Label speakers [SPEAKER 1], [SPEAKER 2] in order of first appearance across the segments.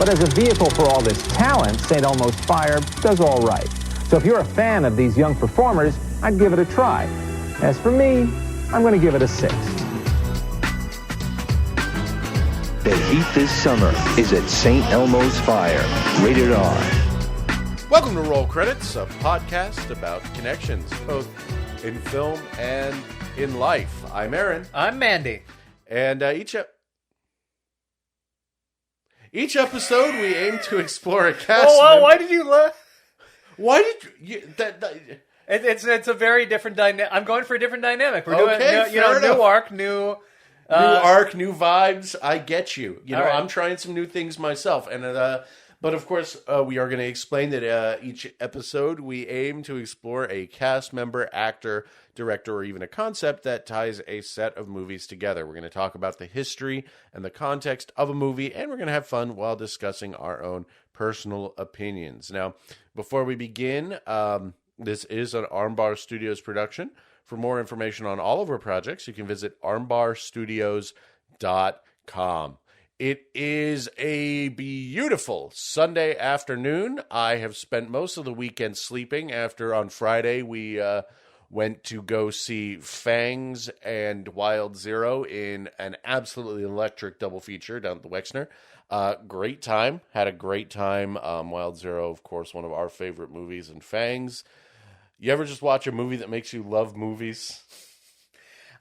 [SPEAKER 1] But as a vehicle for all this talent, St. Elmo's Fire does all right. So if you're a fan of these young performers, I'd give it a try. As for me, I'm going to give it a 6.
[SPEAKER 2] The heat this summer is at St. Elmo's Fire. Rated R.
[SPEAKER 3] Welcome to Roll Credits, a podcast about connections, both in film and in life. I'm Aaron.
[SPEAKER 4] I'm Mandy.
[SPEAKER 3] And each episode we aim to explore a cast.
[SPEAKER 4] Oh, why did you laugh?
[SPEAKER 3] Why did you...
[SPEAKER 4] It's a very different dynamic. I'm going for a different dynamic. We're
[SPEAKER 3] Okay,
[SPEAKER 4] doing, new arc, new
[SPEAKER 3] arc, new vibes. I get you.
[SPEAKER 4] Right.
[SPEAKER 3] I'm trying some new things myself, and but of course, we are going to explain that each episode we aim to explore a cast member, actor, director, or even a concept that ties a set of movies together. We're going to talk about the history and the context of a movie, and we're going to have fun while discussing our own personal opinions. Now, before we begin, this is an Armbar Studios production. For more information on all of our projects, you can visit armbarstudios.com. It is a beautiful Sunday afternoon. I have spent most of the weekend sleeping after on Friday we went to go see Fangs and Wild Zero in an absolutely electric double feature down at the Wexner. Great time. Had a great time. Wild Zero, of course, one of our favorite movies, and Fangs. You ever just watch a movie that makes you love movies?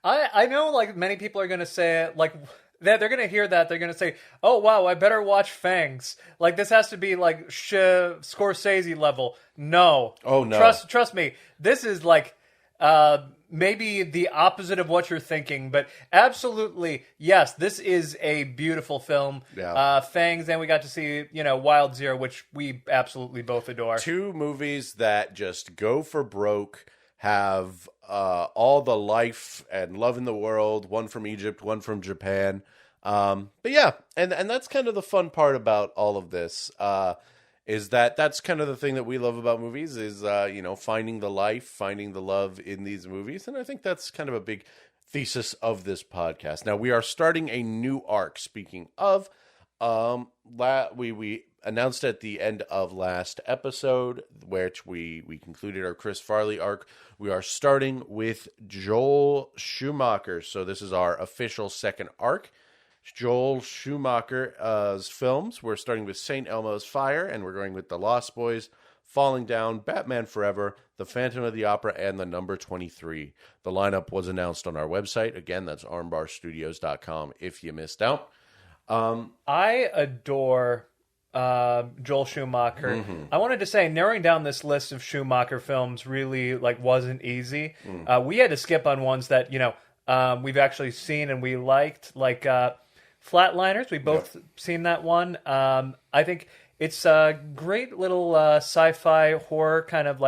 [SPEAKER 4] I know, like, many people are going to say, like... They're going to hear that. They're going to say, oh, wow, I better watch Fangs. Like, this has to be, like, Scorsese level. No.
[SPEAKER 3] Oh, no.
[SPEAKER 4] Trust me. This is, like, maybe the opposite of what you're thinking. But absolutely, yes, this is a beautiful film.
[SPEAKER 3] Yeah.
[SPEAKER 4] Fangs, and we got to see, Wild Zero, which we absolutely both adore.
[SPEAKER 3] Two movies that just go for broke, have all the life and love in the world, one from Egypt, one from Japan. But yeah, and that's kind of the fun part about all of this, is that's kind of the thing that we love about movies is, finding the life, finding the love in these movies. And I think that's kind of a big thesis of this podcast. Now, we are starting a new arc. Speaking of, we announced at the end of last episode, which we concluded our Chris Farley arc. We are starting with Joel Schumacher. So this is our official second arc. Joel Schumacher's films. We're starting with St. Elmo's Fire, and we're going with The Lost Boys, Falling Down, Batman Forever, The Phantom of the Opera, and The Number 23. The lineup was announced on our website. Again, that's armbarstudios.com if you missed out.
[SPEAKER 4] I adore Joel Schumacher.
[SPEAKER 3] Mm-hmm.
[SPEAKER 4] I wanted to say narrowing down this list of Schumacher films really wasn't easy. We had to skip on ones that we've actually seen and we liked, like Flatliners. We both seen that one. I think it's a great little sci-fi horror kind of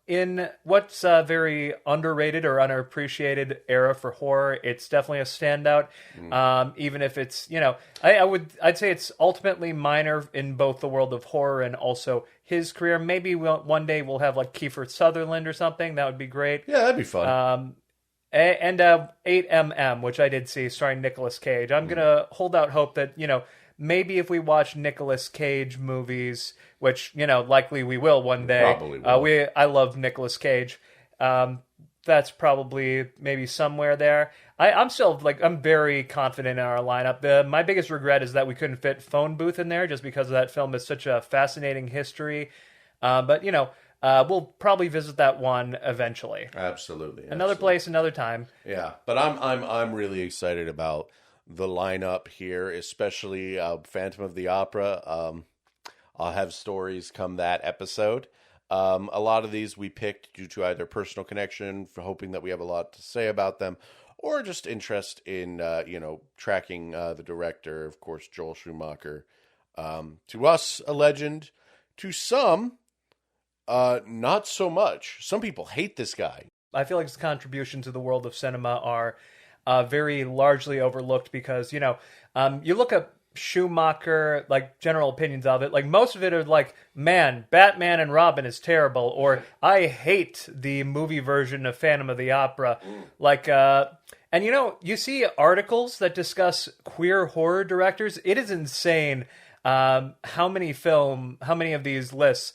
[SPEAKER 4] in what's a very underrated or underappreciated era for horror. It's definitely a standout. Even if it's, I'd say it's ultimately minor in both the world of horror and also his career. Maybe one day we'll have like Kiefer Sutherland or something. That would be great.
[SPEAKER 3] Yeah, that'd be fun.
[SPEAKER 4] And 8mm, which I did see, starring Nicolas Cage. I'm going to hold out hope that, maybe if we watch Nicolas Cage movies, which, likely we will one day.
[SPEAKER 3] Probably will.
[SPEAKER 4] I love Nicolas Cage. That's probably maybe somewhere there. I'm still, I'm very confident in our lineup. My biggest regret is that we couldn't fit Phone Booth in there just because that film is such a fascinating history. But, we'll probably visit that one eventually.
[SPEAKER 3] Absolutely.
[SPEAKER 4] Another place, another time.
[SPEAKER 3] Yeah, but I'm really excited about the lineup here, especially Phantom of the Opera. I'll have stories come that episode. A lot of these we picked due to either personal connection, for hoping that we have a lot to say about them, or just interest in tracking the director, of course, Joel Schumacher. To us, a legend. To some, not so much. Some people hate this guy.
[SPEAKER 4] I feel like his contributions to the world of cinema are very largely overlooked because, you look at Schumacher, general opinions of it, most of it are man, Batman and Robin is terrible, or I hate the movie version of Phantom of the Opera. And you see articles that discuss queer horror directors. It is insane how many of these lists,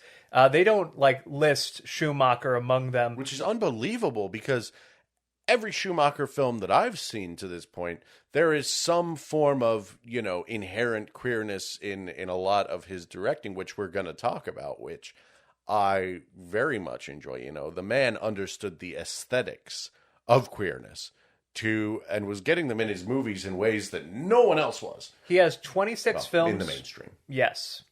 [SPEAKER 4] they don't like list Schumacher among them.
[SPEAKER 3] Which is unbelievable because every Schumacher film that I've seen to this point, there is some form of, inherent queerness in a lot of his directing, which we're going to talk about, which I very much enjoy. The man understood the aesthetics of queerness and was getting them in his movies in ways that no one else was.
[SPEAKER 4] He has 26 films.
[SPEAKER 3] In the mainstream.
[SPEAKER 4] Yes.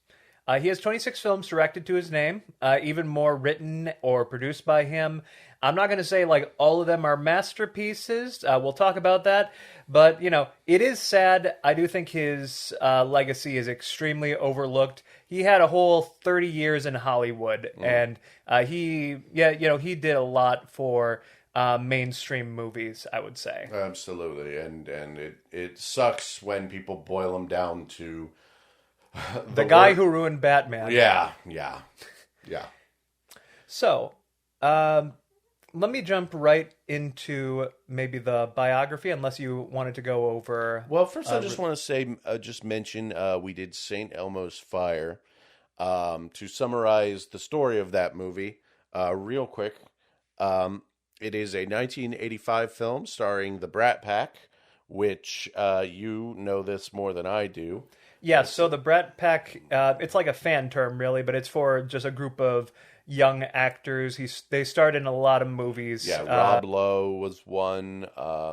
[SPEAKER 4] He has 26 films directed to his name, even more written or produced by him. I'm not going to say like all of them are masterpieces. We'll talk about that. But, it is sad. I do think his legacy is extremely overlooked. He had a whole 30 years in Hollywood, and he did a lot for mainstream movies, I would say.
[SPEAKER 3] Absolutely. And it sucks when people boil him down to
[SPEAKER 4] the guy who ruined Batman.
[SPEAKER 3] Yeah.
[SPEAKER 4] So, let me jump right into maybe the biography, unless you wanted to go over...
[SPEAKER 3] Well, first I just want to say, mention, we did St. Elmo's Fire. To summarize the story of that movie, real quick, it is a 1985 film starring the Brat Pack, which you know this more than I do.
[SPEAKER 4] Yeah, so the Brat Pack, it's like a fan term, really, but it's for just a group of young actors. They starred in a lot of movies.
[SPEAKER 3] Yeah, Rob Lowe was one,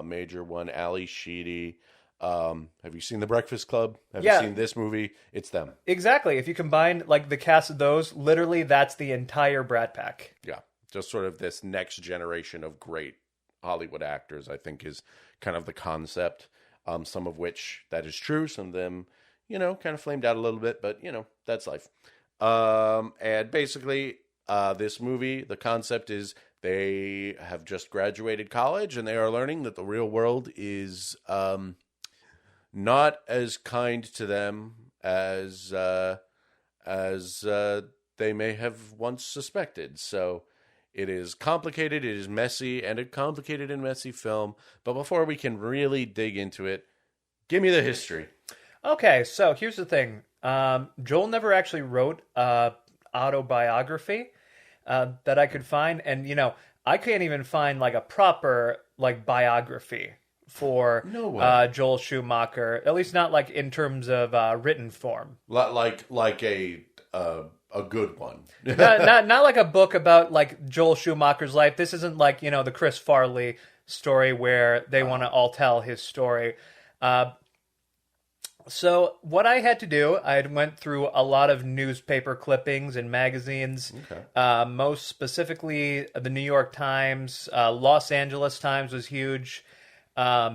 [SPEAKER 3] major one, Ali Sheedy. Have you seen The Breakfast Club? Have you seen this movie? It's them.
[SPEAKER 4] Exactly. If you combine like the cast of those, literally that's the entire Brat Pack.
[SPEAKER 3] Yeah, just sort of this next generation of great Hollywood actors, I think, is kind of the concept. Some of which that is true. Some of them, kind of flamed out a little bit, but, that's life. And basically, this movie, the concept is they have just graduated college and they are learning that the real world is not as kind to them as they may have once suspected. So it is complicated, it is messy, and a complicated and messy film. But before we can really dig into it, give me the history.
[SPEAKER 4] Okay, so here's the thing. Joel never actually wrote an autobiography that I could find. And, I can't even find like a proper like biography for Joel Schumacher, at least not like in terms of written form.
[SPEAKER 3] Like a good one.
[SPEAKER 4] not like a book about like Joel Schumacher's life. This isn't like, the Chris Farley story where they want to all tell his story. So what I had to do, I went through a lot of newspaper clippings and magazines, most specifically the New York Times, Los Angeles Times was huge,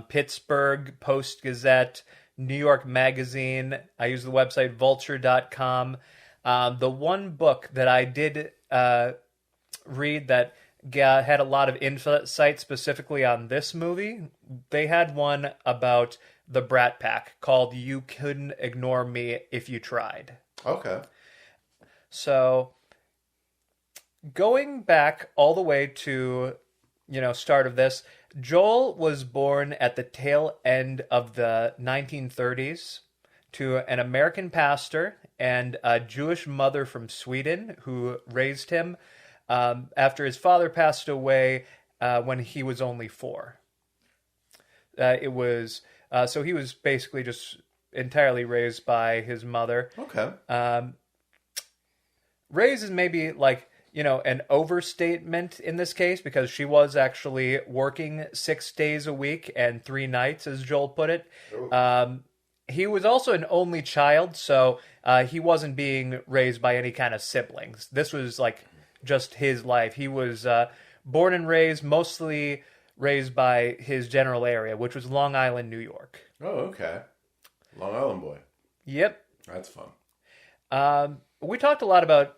[SPEAKER 4] Pittsburgh Post-Gazette, New York Magazine. I use the website vulture.com. The one book that I did read that had a lot of insight specifically on this movie, they had one about the Brat Pack called You Couldn't Ignore Me If You Tried.
[SPEAKER 3] Okay.
[SPEAKER 4] So, going back all the way to, start of this, Joel was born at the tail end of the 1930s to an American pastor and a Jewish mother from Sweden who raised him after his father passed away when he was only 4. So he was basically just entirely raised by his mother.
[SPEAKER 3] Okay.
[SPEAKER 4] Raised is maybe like, an overstatement in this case because she was actually working 6 days a week and 3 nights, as Joel put it. He was also an only child, so he wasn't being raised by any kind of siblings. This was like just his life. He was born and mostly raised by his general area, which was Long Island, New York.
[SPEAKER 3] Oh, okay. Long Island boy.
[SPEAKER 4] Yep.
[SPEAKER 3] That's fun.
[SPEAKER 4] We talked a lot about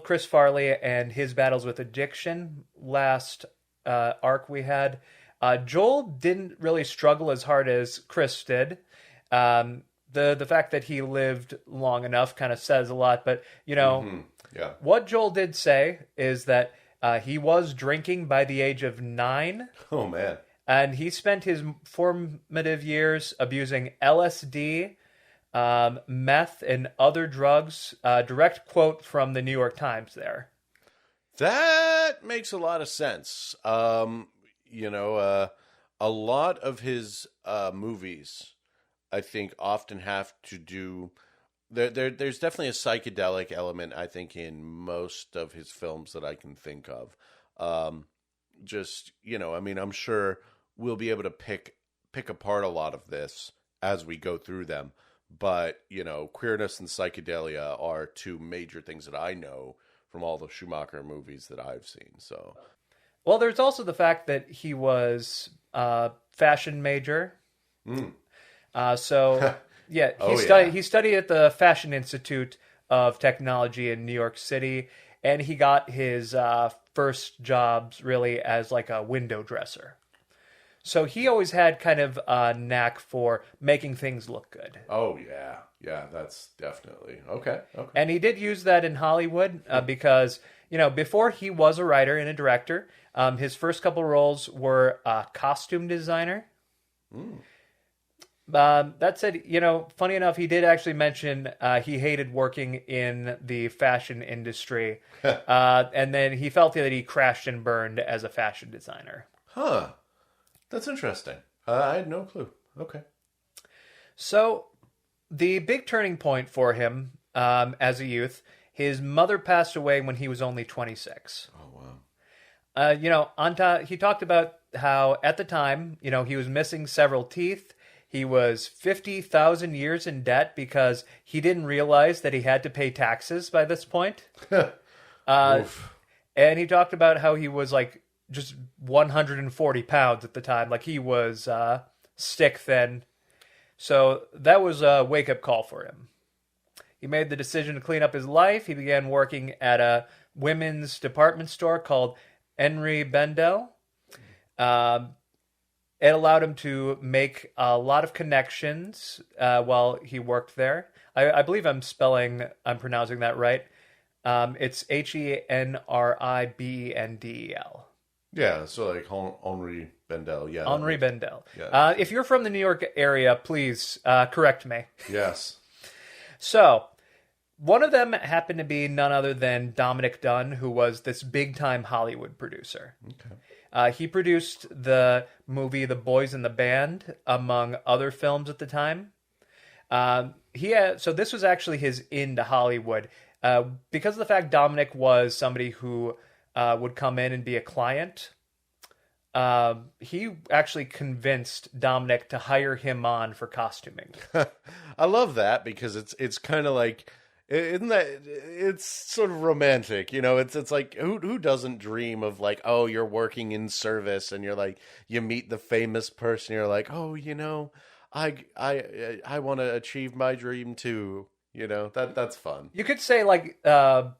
[SPEAKER 4] Chris Farley and his battles with addiction last arc we had. Joel didn't really struggle as hard as Chris did. The fact that he lived long enough kind of says a lot, but, what Joel did say is that he was drinking by the age of 9.
[SPEAKER 3] Oh, man.
[SPEAKER 4] And he spent his formative years abusing LSD, meth and other drugs. Direct quote from the New York Times there.
[SPEAKER 3] That makes a lot of sense. A lot of his movies, I think, often have to do. There's definitely a psychedelic element, I think, in most of his films that I can think of. I'm sure we'll be able to pick apart a lot of this as we go through them. But, queerness and psychedelia are two major things that I know from all the Schumacher movies that I've seen. So,
[SPEAKER 4] well, there's also the fact that he was a fashion major. He studied at the Fashion Institute of Technology in New York City, and he got his first jobs really as like a window dresser. So he always had kind of a knack for making things look good.
[SPEAKER 3] Oh, yeah. Yeah, that's definitely. Okay.
[SPEAKER 4] And he did use that in Hollywood because, before he was a writer and a director, his first couple roles were a costume designer. That said, funny enough, he did actually mention he hated working in the fashion industry. And then he felt that he crashed and burned as a fashion designer.
[SPEAKER 3] Huh. That's interesting. I had no clue. Okay.
[SPEAKER 4] So, the big turning point for him as a youth, his mother passed away when he was only 26.
[SPEAKER 3] Oh, wow.
[SPEAKER 4] He talked about how at the time, he was missing several teeth. He was 50,000 years in debt because he didn't realize that he had to pay taxes by this point. And he talked about how he was like just 140 pounds at the time. Like he was stick thin. So that was a wake-up call for him. He made the decision to clean up his life. He began working at a women's department store called Henri Bendel. It allowed him to make a lot of connections while he worked there. I believe I'm pronouncing that right. It's Henribendel.
[SPEAKER 3] Yeah, so like Henri Bendel, yeah.
[SPEAKER 4] Henri Bendel.
[SPEAKER 3] Yeah.
[SPEAKER 4] If you're from the New York area, please correct me.
[SPEAKER 3] Yes.
[SPEAKER 4] So, one of them happened to be none other than Dominic Dunne, who was this big-time Hollywood producer.
[SPEAKER 3] Okay.
[SPEAKER 4] He produced the movie The Boys in the Band, among other films at the time. So this was actually his into Hollywood. Because of the fact Dominic was somebody who would come in and be a client, he actually convinced Dominic to hire him on for costuming.
[SPEAKER 3] I love that because it's kind of like, isn't that, it's sort of romantic, it's like, who doesn't dream of like, oh, you're working in service and you're like, you meet the famous person, you're like, oh, I want to achieve my dream too, that's fun.
[SPEAKER 4] You could say like, now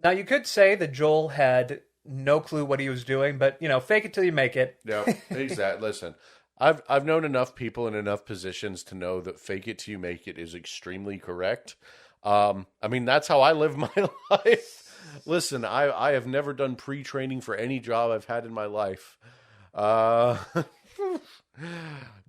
[SPEAKER 4] you could say that Joel had no clue what he was doing, but fake it till you make it.
[SPEAKER 3] Yeah, exactly. Listen, I've known enough people in enough positions to know that fake it till you make it is extremely correct. That's how I live my life. Listen, I have never done pre-training for any job I've had in my life.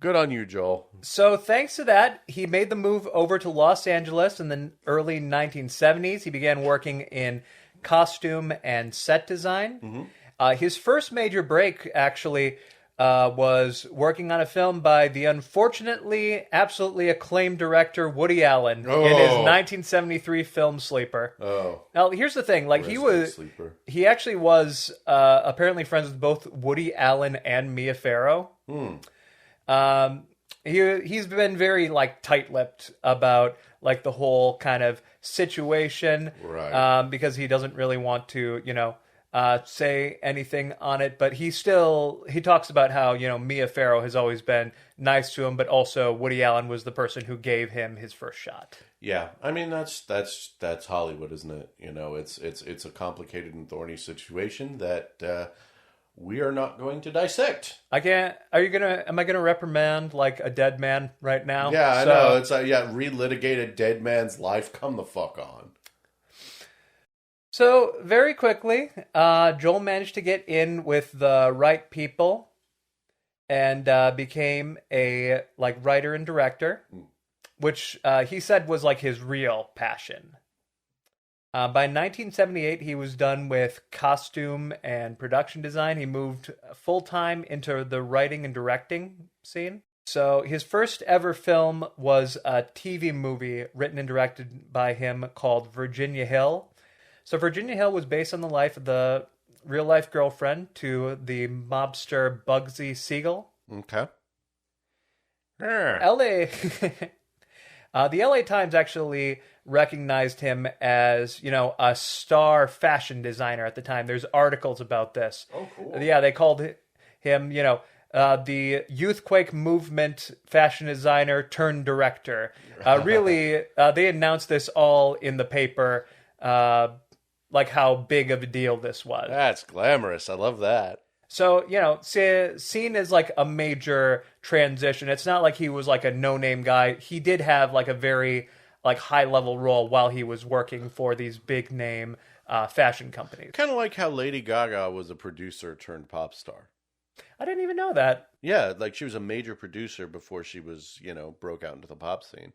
[SPEAKER 3] Good on you, Joel.
[SPEAKER 4] So thanks to that, he made the move over to Los Angeles in the early 1970s. He began working in costume and set design. His first major break, actually, was working on a film by the unfortunately absolutely acclaimed director Woody Allen in his 1973 film Sleeper. Now, here's the thing: like he actually was apparently friends with both Woody Allen and Mia Farrow. He's been very like tight-lipped about like the whole kind of situation,
[SPEAKER 3] right?
[SPEAKER 4] Because he doesn't really want to, say anything on it. But he talks about how Mia Farrow has always been nice to him, but also Woody Allen was the person who gave him his first shot.
[SPEAKER 3] Yeah, that's Hollywood, isn't it? It's a complicated and thorny situation that we are not going to dissect.
[SPEAKER 4] Am I gonna reprimand like a dead man right now?
[SPEAKER 3] Yeah, I know. It's relitigate a dead man's life. Come the fuck on.
[SPEAKER 4] So very quickly, Joel managed to get in with the right people and became a writer and director. which he said was like his real passion. By 1978, he was done with costume and production design. He moved full-time into the writing and directing scene. So his first ever film was a TV movie written and directed by him called Virginia Hill. So Virginia Hill was based on the life of the real-life girlfriend to the mobster Bugsy Siegel.
[SPEAKER 3] Okay.
[SPEAKER 4] LA... the LA Times actually recognized him as, a star fashion designer at the time. There's articles about this.
[SPEAKER 3] Oh, cool.
[SPEAKER 4] Yeah, they called him, the Youthquake movement fashion designer turned director. Really, they announced this all in the paper, like how big of a deal this was.
[SPEAKER 3] That's glamorous. I love that.
[SPEAKER 4] So, seen as like a major transition. It's not like he was like a no-name guy. He did have like a very like high-level role while he was working for these big-name fashion companies.
[SPEAKER 3] Kind of like how Lady Gaga was a producer turned pop star.
[SPEAKER 4] I didn't even know that.
[SPEAKER 3] Yeah, like she was a major producer before she was, broke out into the pop scene.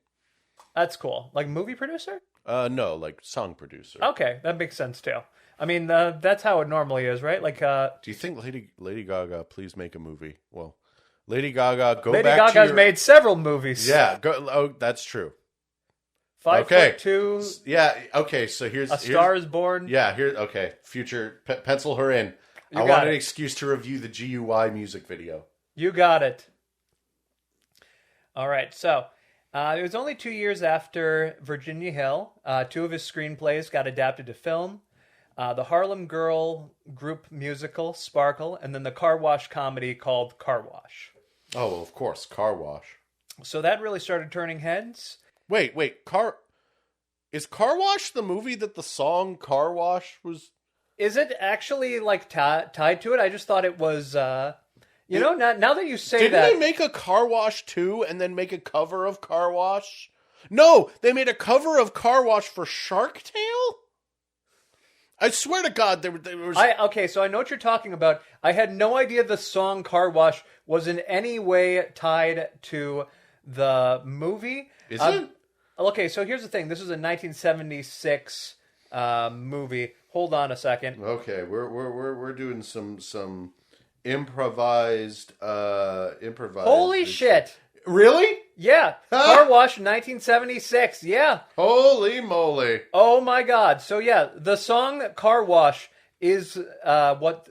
[SPEAKER 4] That's cool. Like movie producer?
[SPEAKER 3] No, like song producer.
[SPEAKER 4] Okay, that makes sense too. I mean, that's how it normally is, right? Like,
[SPEAKER 3] do you think Lady Gaga, please make a movie? Well, Lady Gaga, go
[SPEAKER 4] Lady
[SPEAKER 3] back
[SPEAKER 4] Gaga's
[SPEAKER 3] to your...
[SPEAKER 4] made several movies.
[SPEAKER 3] Yeah, go. That's true.
[SPEAKER 4] 5'2".
[SPEAKER 3] Yeah. Okay. So
[SPEAKER 4] A Star Is Born.
[SPEAKER 3] Yeah. Here. Okay. Future. Pencil her in. I want an excuse to review the GUI music video.
[SPEAKER 4] You got it. All right. So it was only 2 years after Virginia Hill. Two of his screenplays got adapted to film. The Harlem Girl group musical, Sparkle, and then the car wash comedy called Car Wash.
[SPEAKER 3] Oh, well, of course. Car Wash.
[SPEAKER 4] So that really started turning heads.
[SPEAKER 3] Wait. Is Car Wash the movie that the song Car Wash was...
[SPEAKER 4] Is it actually like tied to it? I just thought it was, now that you say
[SPEAKER 3] Didn't
[SPEAKER 4] that...
[SPEAKER 3] they make a Car Wash 2 and then make a cover of Car Wash? No, they made a cover of Car Wash for Shark Tale? I swear to God, there was...
[SPEAKER 4] Okay, so I know what you're talking about. I had no idea the song Car Wash was in any way tied to the movie.
[SPEAKER 3] Is it?
[SPEAKER 4] Okay, so here's the thing. This is a 1976 movie. Hold on a second.
[SPEAKER 3] Okay, we're doing some improvised.
[SPEAKER 4] Holy shit!
[SPEAKER 3] Really?
[SPEAKER 4] Yeah, Car Wash 1976. Yeah.
[SPEAKER 3] Holy moly!
[SPEAKER 4] Oh my God! So yeah, the song Car Wash is what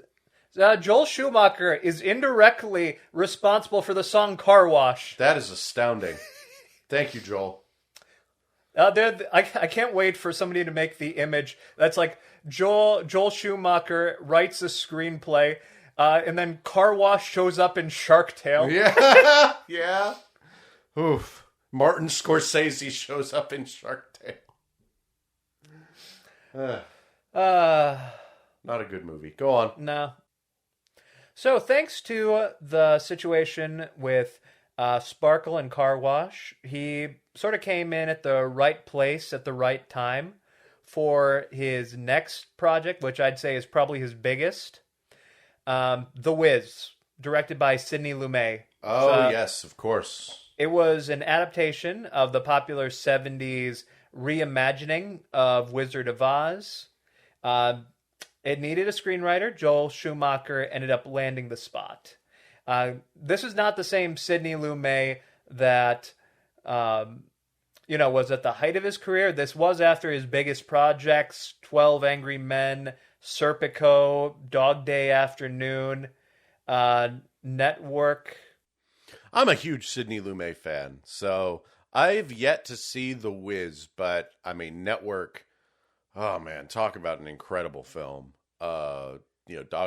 [SPEAKER 4] Joel Schumacher is indirectly responsible for the song Car Wash.
[SPEAKER 3] That is astounding. Thank you, Joel.
[SPEAKER 4] I can't wait for somebody to make the image that's like Joel Schumacher writes a screenplay, and then Car Wash shows up in Shark Tale.
[SPEAKER 3] Yeah, yeah. Oof. Martin Scorsese shows up in Shark Tale. Not a good movie. Go on.
[SPEAKER 4] No. So thanks to the situation with Sparkle and Car Wash, he sort of came in at the right place at the right time for his next project, which I'd say is probably his biggest. The Wiz, directed by Sidney Lumet.
[SPEAKER 3] Oh, yes, of course.
[SPEAKER 4] It was an adaptation of the popular 70s reimagining of Wizard of Oz. It needed a screenwriter. Joel Schumacher ended up landing the spot. This is not the same Sidney Lumet that, was at the height of his career. This was after his biggest projects, 12 Angry Men, Serpico, Dog Day Afternoon, Network.
[SPEAKER 3] I'm a huge Sidney Lumet fan, so I've yet to see The Wiz, but, I mean, Network, oh man, talk about an incredible film. Dog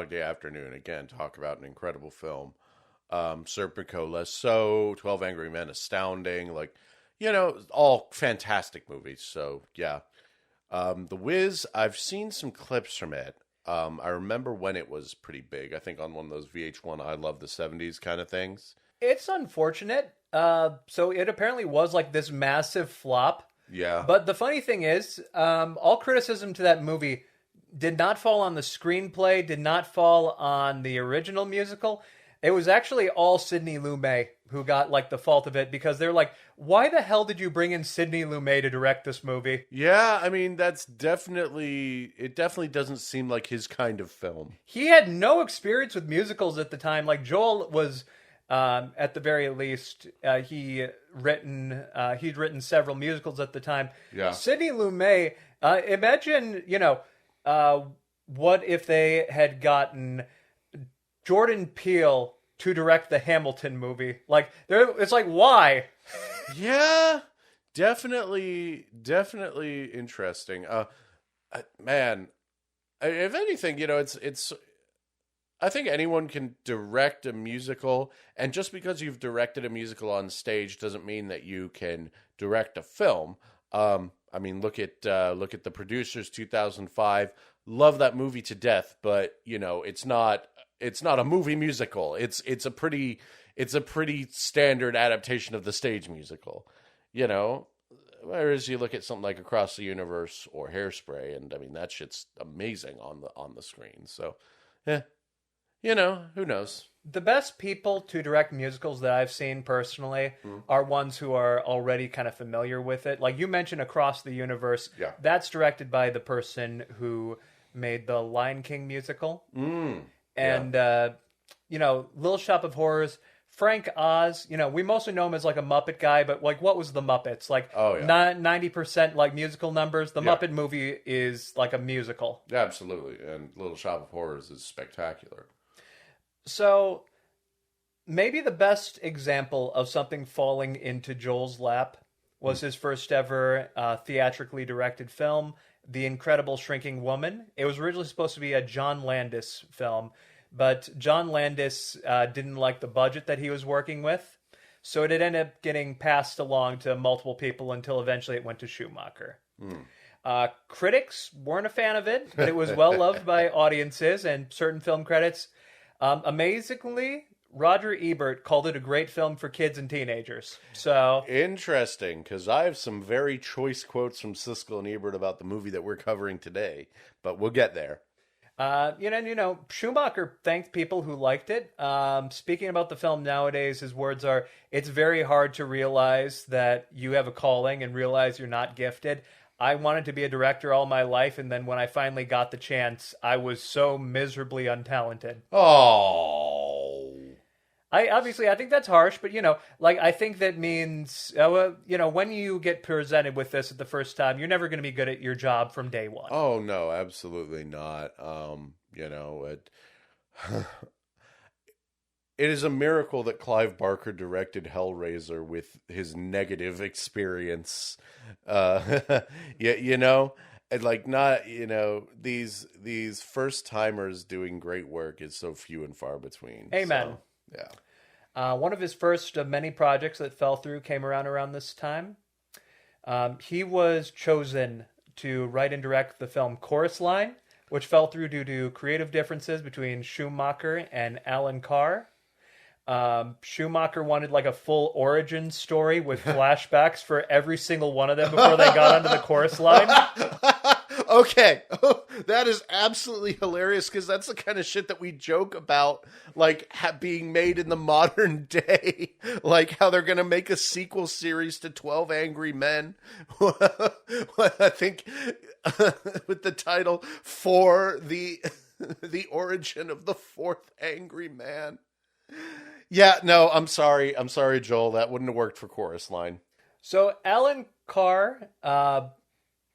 [SPEAKER 3] Day Afternoon, again, talk about an incredible film. Serpico, less so. 12 Angry Men, astounding. All fantastic movies. So, yeah. The Wiz, I've seen some clips from it. I remember when it was pretty big. I think on one of those VH1 I Love the 70s kind of things.
[SPEAKER 4] It's unfortunate. So it apparently was like this massive flop.
[SPEAKER 3] Yeah.
[SPEAKER 4] But the funny thing is, all criticism to that movie did not fall on the screenplay, did not fall on the original musical. It was actually all Sidney Lumet who got like the fault of it, because they're like, why the hell did you bring in Sidney Lumet to direct this movie?
[SPEAKER 3] Yeah, I mean, it definitely doesn't seem like his kind of film.
[SPEAKER 4] He had no experience with musicals at the time. Like Joel was, at the very least, he'd written several musicals at the time.
[SPEAKER 3] Yeah.
[SPEAKER 4] Sidney Lumet, imagine, what if they had gotten Jordan Peele to direct the Hamilton movie? Like, it's like, why?
[SPEAKER 3] Yeah, definitely interesting. Man, if anything, it's. I think anyone can direct a musical, and just because you've directed a musical on stage doesn't mean that you can direct a film. I mean, look at The Producers 2005. Love that movie to death, but it's not a movie musical. It's a pretty standard adaptation of the stage musical, Whereas you look at something like Across the Universe or Hairspray, and I mean that shit's amazing on the screen. So, yeah, who knows?
[SPEAKER 4] The best people to direct musicals that I've seen personally are ones who are already kind of familiar with it. Like you mentioned Across the Universe.
[SPEAKER 3] Yeah.
[SPEAKER 4] That's directed by the person who made the Lion King musical. And, Little Shop of Horrors, Frank Oz, we mostly know him as like a Muppet guy, but like what was the Muppets? Like 90% like musical numbers. The Muppet movie is like a musical.
[SPEAKER 3] Absolutely. And Little Shop of Horrors is spectacular.
[SPEAKER 4] So maybe the best example of something falling into Joel's lap was his first ever theatrically directed film, The Incredible Shrinking Woman. It was originally supposed to be a John Landis film, but John Landis didn't like the budget that he was working with, so it ended up getting passed along to multiple people until eventually it went to Schumacher. Critics weren't a fan of it, but it was well loved by audiences and certain film credits. Amazingly, Roger Ebert called it a great film for kids and teenagers. So
[SPEAKER 3] interesting, because I have some very choice quotes from Siskel and Ebert about the movie that we're covering today, but we'll get there.
[SPEAKER 4] Schumacher thanked people who liked it. Speaking about the film nowadays, his words are, "It's very hard to realize that you have a calling and realize you're not gifted. I wanted to be a director all my life, and then when I finally got the chance, I was so miserably untalented."
[SPEAKER 3] Oh.
[SPEAKER 4] I think that's harsh, but I think that means, when you get presented with this at the first time, you're never going to be good at your job from day one.
[SPEAKER 3] Oh no, absolutely not. It is a miracle that Clive Barker directed Hellraiser with his negative experience. And like not, these first timers doing great work is so few and far between.
[SPEAKER 4] Amen.
[SPEAKER 3] So, yeah.
[SPEAKER 4] One of his first of many projects that fell through came around this time. He was chosen to write and direct the film Chorus Line, which fell through due to creative differences between Schumacher and Alan Carr. Schumacher wanted like a full origin story with flashbacks for every single one of them before they got onto the chorus line.
[SPEAKER 3] Okay. That is absolutely hilarious, because that's the kind of shit that we joke about, like being made in the modern day. Like how they're going to make a sequel series to 12 Angry Men. I think with the title For the Origin of the Fourth Angry Man. Yeah, no, I'm sorry, Joel. That wouldn't have worked for Chorus Line.
[SPEAKER 4] So Alan Carr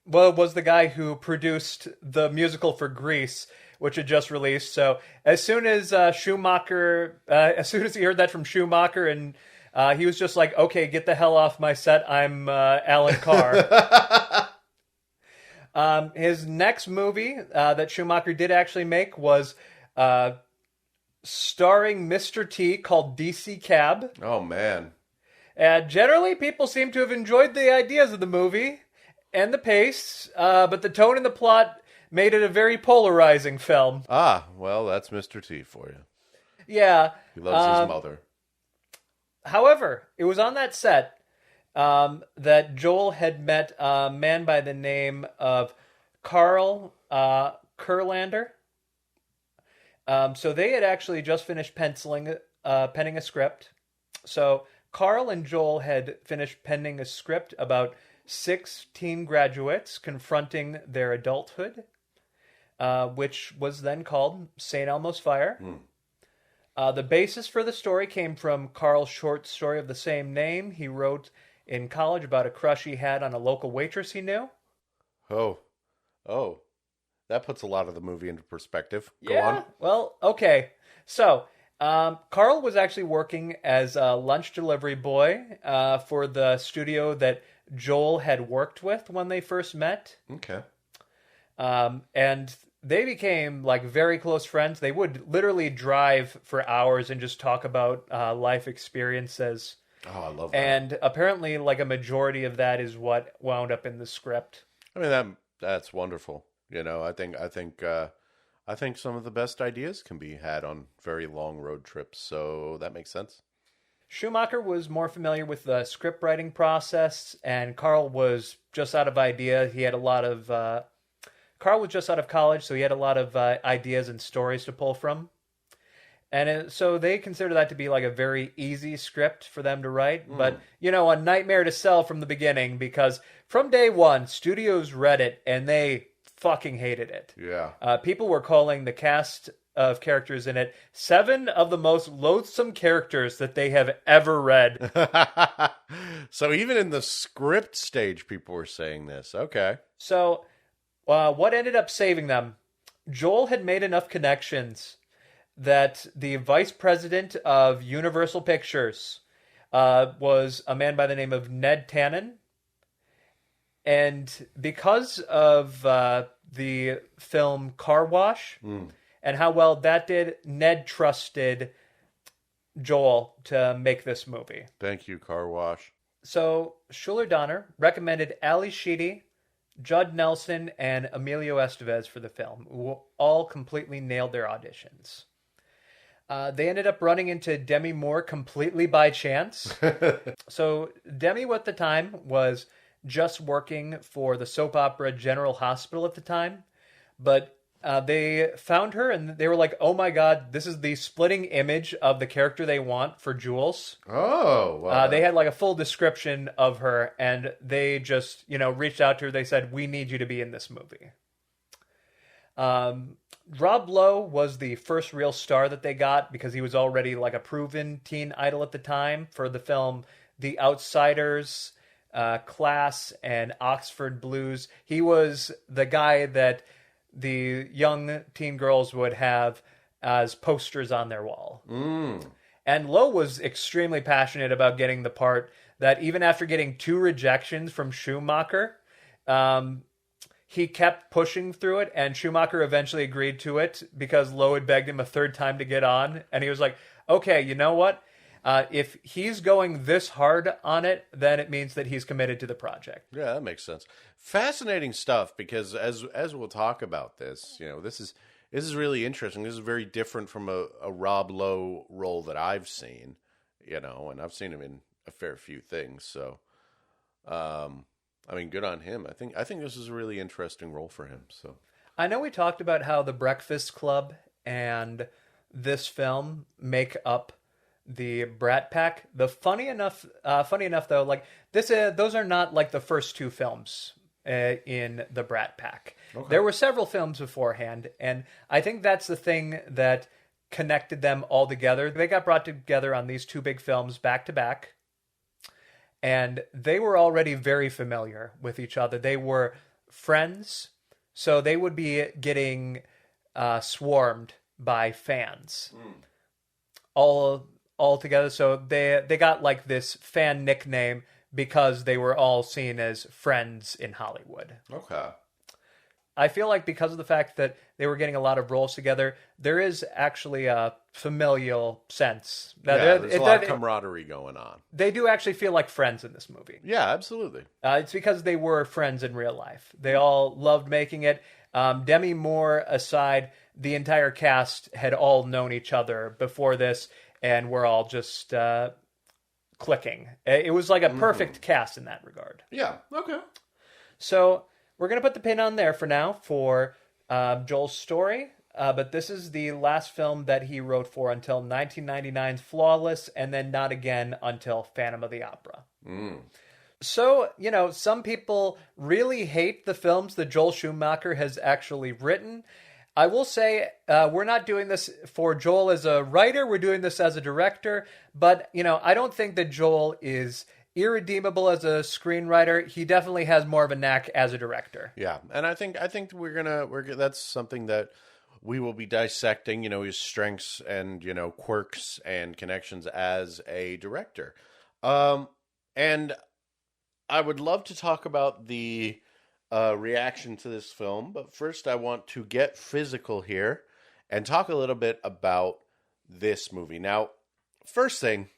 [SPEAKER 4] was the guy who produced the musical for Grease, which had just released. So as soon as he heard that from Schumacher, and he was just like, okay, get the hell off my set. I'm Alan Carr. His next movie that Schumacher did actually make was starring Mr. T, called DC Cab.
[SPEAKER 3] Oh, man.
[SPEAKER 4] Generally, people seem to have enjoyed the ideas of the movie and the pace, but the tone and the plot made it a very polarizing film.
[SPEAKER 3] Ah, well, that's Mr. T for you.
[SPEAKER 4] Yeah.
[SPEAKER 3] He loves his mother.
[SPEAKER 4] However, it was on that set that Joel had met a man by the name of Carl Kurlander. So they had actually just finished penciling penning a script. So Carl and Joel had finished penning a script about 6 teen graduates confronting their adulthood, which was then called St. Elmo's Fire. The basis for the story came from Carl's short story of the same name he wrote in college about a crush he had on a local waitress he knew.
[SPEAKER 3] Oh, that puts a lot of the movie into perspective. Go on.
[SPEAKER 4] Well, okay. So, Carl was actually working as a lunch delivery boy for the studio that Joel had worked with when they first met.
[SPEAKER 3] Okay.
[SPEAKER 4] And they became like very close friends. They would literally drive for hours and just talk about life experiences.
[SPEAKER 3] Oh, I love that.
[SPEAKER 4] And apparently, like a majority of that is what wound up in the script.
[SPEAKER 3] I mean, that's wonderful. You know, I think some of the best ideas can be had on very long road trips. So that makes sense.
[SPEAKER 4] Schumacher was more familiar with the script writing process, and Carl was just out of idea. He had a lot of Carl was just out of college, so he had a lot of ideas and stories to pull from. And so they consider that to be like a very easy script for them to write. But, you know, a nightmare to sell from the beginning, because from day one, studios read it and they fucking hated it.
[SPEAKER 3] Yeah.
[SPEAKER 4] People were calling the cast of characters in it 7 of the most loathsome characters that they have ever read.
[SPEAKER 3] So even in the script stage, people were saying this. Okay.
[SPEAKER 4] So what ended up saving them? Joel had made enough connections that the vice president of Universal Pictures was a man by the name of Ned Tannen. And because of the film Car Wash and how well that did, Ned trusted Joel to make this movie.
[SPEAKER 3] Thank you, Car Wash.
[SPEAKER 4] So Schuler-Donner recommended Ali Sheedy, Judd Nelson, and Emilio Estevez for the film, who all completely nailed their auditions. They ended up running into Demi Moore completely by chance. So Demi at the time was just working for the soap opera General Hospital at the time, but they found her and they were like, oh my god, this is the splitting image of the character they want for Jules.
[SPEAKER 3] Oh, wow.
[SPEAKER 4] They had like a full description of her, and they just, reached out to her. They said, we need you to be in this movie. Rob Lowe was the first real star that they got because he was already like a proven teen idol at the time for the film The Outsiders, Class, and Oxford Blues. He was the guy that the young teen girls would have as posters on their wall. And Lowe was extremely passionate about getting the part, that even after getting 2 rejections from Schumacher, he kept pushing through it, and Schumacher eventually agreed to it because Lowe had begged him a 3rd time to get on. And he was like, okay, you know what? If he's going this hard on it, then it means that he's committed to the project.
[SPEAKER 3] Yeah, that makes sense. Fascinating stuff, because as we'll talk about this, this is really interesting. This is very different from a Rob Lowe role that I've seen, and I've seen him in a fair few things. So, good on him. I think this is a really interesting role for him. So,
[SPEAKER 4] I know we talked about how The Breakfast Club and this film make up the Brat Pack. Funny enough though, like those are not like the first 2 films in the Brat Pack. Okay. There were several films beforehand, and I think that's the thing that connected them all together. They got brought together on these 2 big films back to back, and they were already very familiar with each other. They were friends, so they would be getting swarmed by fans all together. So they got like this fan nickname because they were all seen as friends in Hollywood.
[SPEAKER 3] Okay.
[SPEAKER 4] I feel like because of the fact that they were getting a lot of roles together, there is actually a familial sense.
[SPEAKER 3] There's a lot of camaraderie going on.
[SPEAKER 4] They do actually feel like friends in this movie.
[SPEAKER 3] Yeah, absolutely.
[SPEAKER 4] It's because they were friends in real life. They all loved making it. Demi Moore aside, the entire cast had all known each other before this, and we're all just clicking. It was like a perfect cast in that regard.
[SPEAKER 3] Yeah, okay.
[SPEAKER 4] So we're going to put the pin on there for now for Joel's story. but this is the last film that he wrote for until 1999's Flawless, and then not again until Phantom of the Opera. So, some people really hate the films that Joel Schumacher has actually written. I will say we're not doing this for Joel as a writer. We're doing this as a director. But, I don't think that Joel is irredeemable as a screenwriter. He definitely has more of a knack as a director.
[SPEAKER 3] Yeah, and I think that's something that we will be dissecting, his strengths and, quirks and connections as a director. And I would love to talk about the reaction to this film, but first I want to get physical here and talk a little bit about this movie. Now, first thing,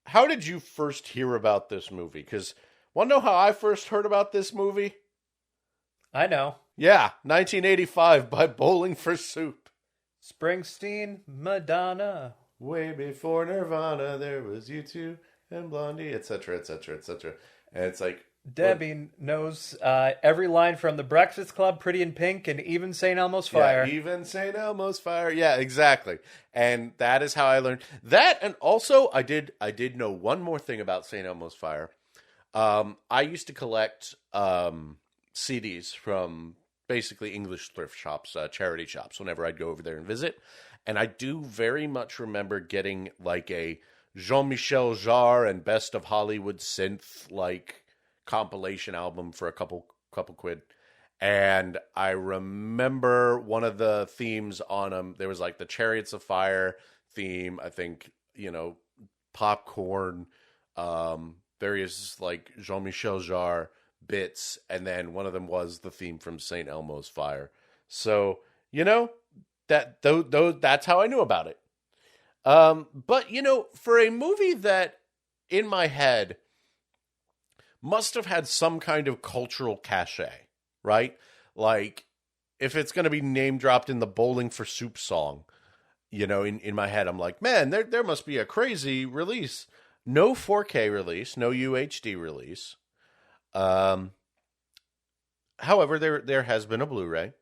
[SPEAKER 3] how did you first hear about this movie? Because want to know how I first heard about this movie?
[SPEAKER 4] I know.
[SPEAKER 3] Yeah, 1985 by Bowling for Soup.
[SPEAKER 4] Springsteen, Madonna.
[SPEAKER 3] Way before Nirvana, there was U2 and Blondie, etc., etc., etc. And it's like,
[SPEAKER 4] Debbie knows every line from The Breakfast Club, Pretty in Pink, and even St. Elmo's Fire.
[SPEAKER 3] Yeah, even St. Elmo's Fire. Yeah, exactly. And that is how I learned that. And also, I did know one more thing about St. Elmo's Fire. I used to collect CDs from basically English thrift shops, charity shops, whenever I'd go over there and visit. And I do very much remember getting like a Jean-Michel Jarre and Best of Hollywood Synth like compilation album for a couple quid. And I remember one of the themes on them, there was like the Chariots of Fire theme, I think, Popcorn, various like Jean-Michel Jarre bits, and then one of them was the theme from St. Elmo's Fire. So, that's how I knew about it. But, for a movie that, in my head, must have had some kind of cultural cachet, right? Like, if it's going to be name dropped in the Bowling for Soup song, in my head, I'm like, man, there must be a crazy release. No 4K release, no UHD release. However, there has been a Blu-ray.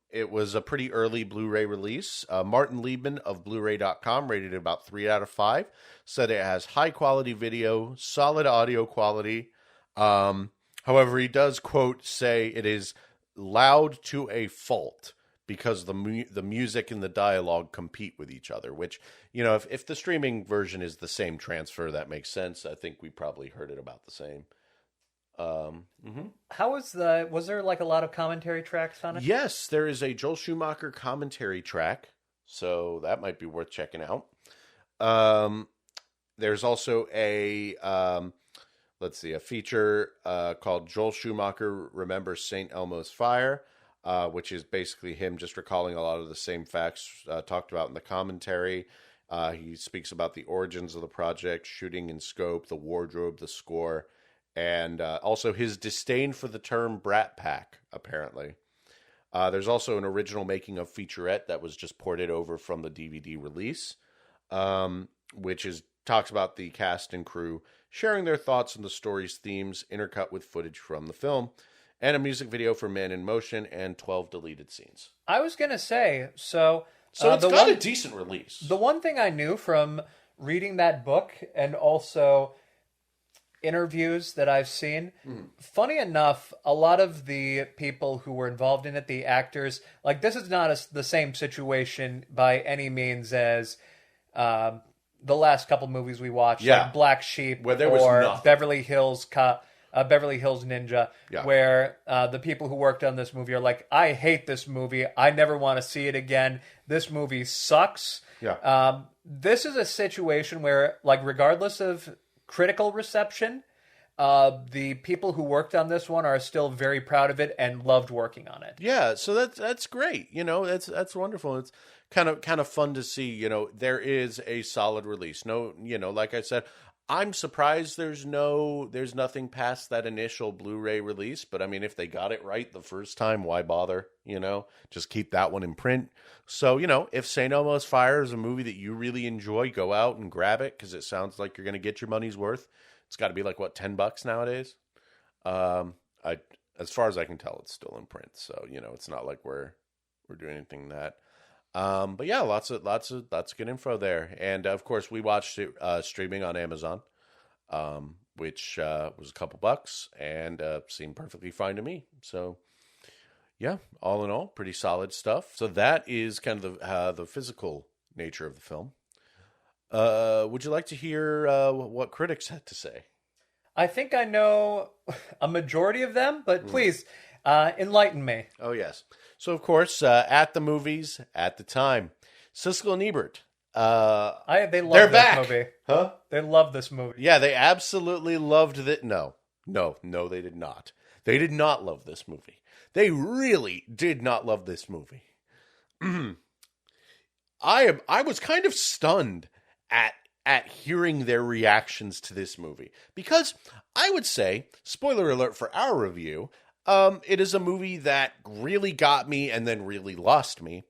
[SPEAKER 3] It was a pretty early Blu-ray release. Martin Liebman of Blu-ray.com rated it about 3 out of 5. Said it has high-quality video, solid audio quality. However, he does, quote, say it is loud to a fault because the music and the dialogue compete with each other, which, if the streaming version is the same transfer, that makes sense. I think we probably heard it about the same.
[SPEAKER 4] How was there like a lot of commentary tracks on it?
[SPEAKER 3] Yes, there is a Joel Schumacher commentary track, so that might be worth checking out. There's also a feature called Joel Schumacher Remembers St. Elmo's Fire, which is basically him just recalling a lot of the same facts talked about in the commentary. He speaks about the origins of the project, shooting and scope, the wardrobe, the score, and also his disdain for the term Brat Pack, apparently. There's also an original making of featurette that was just ported over from the DVD release, which talks about the cast and crew sharing their thoughts on the story's themes, intercut with footage from the film, and a music video for Man in Motion, and 12 deleted scenes.
[SPEAKER 4] I was going to say, so
[SPEAKER 3] it's got a decent release.
[SPEAKER 4] The one thing I knew from reading that book and also interviews that I've seen, funny enough, a lot of the people who were involved in it, the actors, like this is not the same situation by any means as the last couple movies we watched, like Black Sheep,
[SPEAKER 3] where there was nothing.
[SPEAKER 4] Beverly Hills Ninja, where the people who worked on this movie are like, I hate this movie. I never want to see it again. This movie sucks.
[SPEAKER 3] Yeah.
[SPEAKER 4] This is a situation where, like, regardless of critical reception, the people who worked on this one are still very proud of it and loved working on it.
[SPEAKER 3] Yeah, so that's great. That's wonderful. It's kind of fun to see. There is a solid release. No, like I said, I'm surprised there's nothing past that initial Blu-ray release. But I mean, if they got it right the first time, why bother? Just keep that one in print. So if St. Elmo's Fire is a movie that you really enjoy, go out and grab it because it sounds like you're going to get your money's worth. It's got to be like, what, $10 nowadays? As far as I can tell, it's still in print. So, it's not like we're we're doing anything that. But yeah, lots of good info there. And of course, we watched it streaming on Amazon, which was a couple bucks and seemed perfectly fine to me. So yeah, all in all, pretty solid stuff. So that is kind of the physical nature of the film. Would you like to hear what critics had to say?
[SPEAKER 4] I think I know a majority of them, but please enlighten me.
[SPEAKER 3] Oh, yes. So, of course, at the movies, at the time, Siskel and Ebert.
[SPEAKER 4] They love
[SPEAKER 3] They're
[SPEAKER 4] this
[SPEAKER 3] back.
[SPEAKER 4] movie.
[SPEAKER 3] Huh?
[SPEAKER 4] They love this movie.
[SPEAKER 3] Yeah, they absolutely loved it. No, they did not. They did not love this movie. They really did not love this movie. I was kind of stunned at hearing their reactions to this movie, because I would say, spoiler alert for our review, it is a movie that really got me and then really lost me,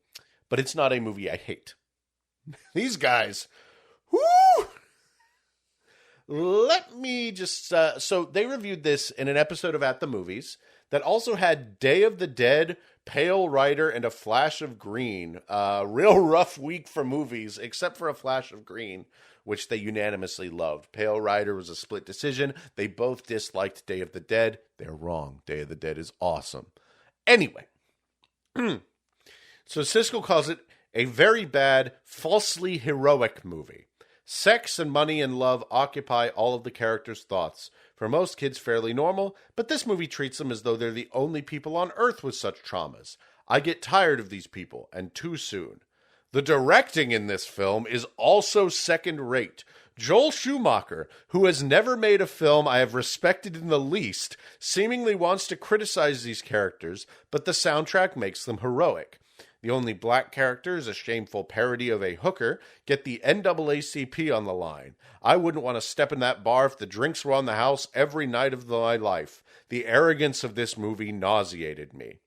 [SPEAKER 3] but it's not a movie I hate. These guys, whoo! Let me just, so they reviewed this in an episode of At the Movies that also had Day of the Dead, Pale Rider, and A Flash of Green. Real rough week for movies, except for A Flash of Green, which they unanimously loved. Pale Rider was a split decision. They both disliked Day of the Dead. They're wrong. Day of the Dead is awesome. Anyway, so Siskel calls it a very bad, falsely heroic movie. Sex and money and love occupy all of the characters' thoughts. For most kids, fairly normal, but this movie treats them as though they're the only people on Earth with such traumas. I get tired of these people, and too soon. The directing in this film is also second-rate. Joel Schumacher, who has never made a film I have respected in the least, seemingly wants to criticize these characters, but the soundtrack makes them heroic. The only black characters, a shameful parody of a hooker, get the NAACP on the line. I wouldn't want to step in that bar if the drinks were on the house every night of my life. The arrogance of this movie nauseated me.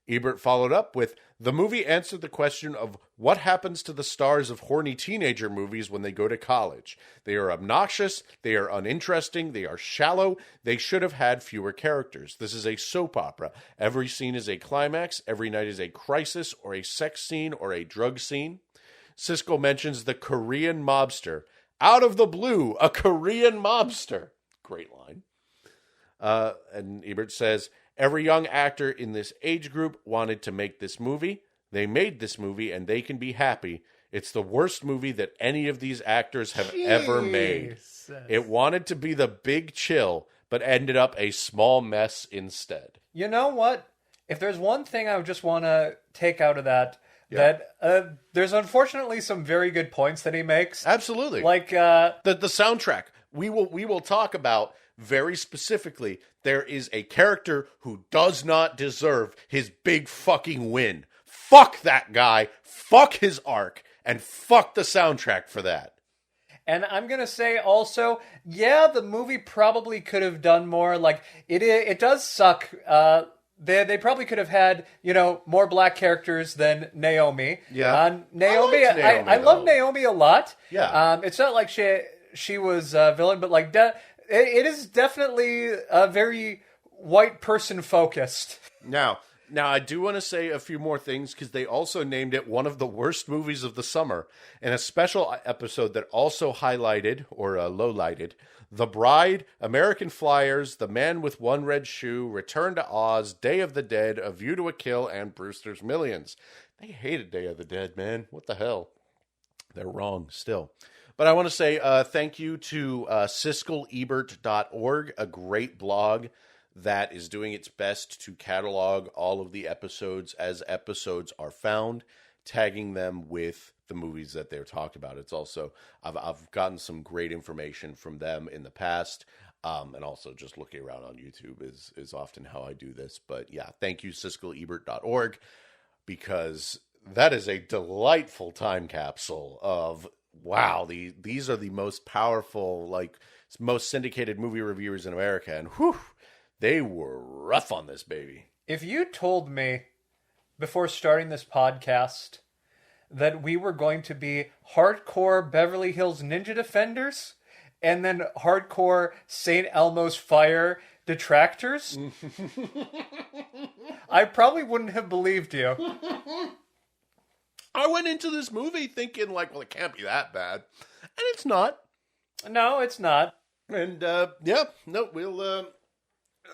[SPEAKER 3] Ebert followed up with, the movie answered the question of what happens to the stars of horny teenager movies when they go to college. They are obnoxious, they are uninteresting, they are shallow, they should have had fewer characters. This is a soap opera. Every scene is a climax, every night is a crisis or a sex scene or a drug scene. Siskel mentions the Korean mobster. Out of the blue, a Korean mobster. Great line. And Ebert says, every young actor in this age group wanted to make this movie. They made this movie, and they can be happy. It's the worst movie that any of these actors have ever made. It wanted to be the big chill, but ended up a small mess instead.
[SPEAKER 4] You know what? If there's one thing I would just want to take out of that, there's unfortunately some very good points that he makes.
[SPEAKER 3] Absolutely.
[SPEAKER 4] Like
[SPEAKER 3] the soundtrack. We will talk about very specifically, there is a character who does not deserve his big fucking win. Fuck that guy, fuck his arc, and fuck the soundtrack for that.
[SPEAKER 4] And I'm going to say also, yeah, the movie probably could have done more. Like, it does suck. They probably could have had, more black characters than Naomi.
[SPEAKER 3] Yeah.
[SPEAKER 4] Naomi, I love Naomi a lot.
[SPEAKER 3] Yeah.
[SPEAKER 4] It's not like she was a villain, but like, it is definitely a very white person focused.
[SPEAKER 3] Now I do want to say a few more things, because they also named it one of the worst movies of the summer in a special episode that also highlighted, or lowlighted, The Bride, American Flyers, The Man with One Red Shoe, Return to Oz, Day of the Dead, A View to a Kill, and Brewster's Millions. They hated Day of the Dead, man. What the hell? They're wrong still. But I want to say thank you to SiskelEbert.org, a great blog that is doing its best to catalog all of the episodes as episodes are found, tagging them with the movies that they're talked about. It's also, I've gotten some great information from them in the past, and also just looking around on YouTube is often how I do this. But yeah, thank you, SiskelEbert.org, because that is a delightful time capsule of, wow, these are the most powerful, like, most syndicated movie reviewers in America, and whew, they were rough on this baby.
[SPEAKER 4] If you told me before starting this podcast that we were going to be hardcore Beverly Hills Ninja Defenders and then hardcore St. Elmo's Fire detractors, I probably wouldn't have believed you.
[SPEAKER 3] I went into this movie thinking, like, well, it can't be that bad. And it's not.
[SPEAKER 4] No, it's not.
[SPEAKER 3] And, we'll,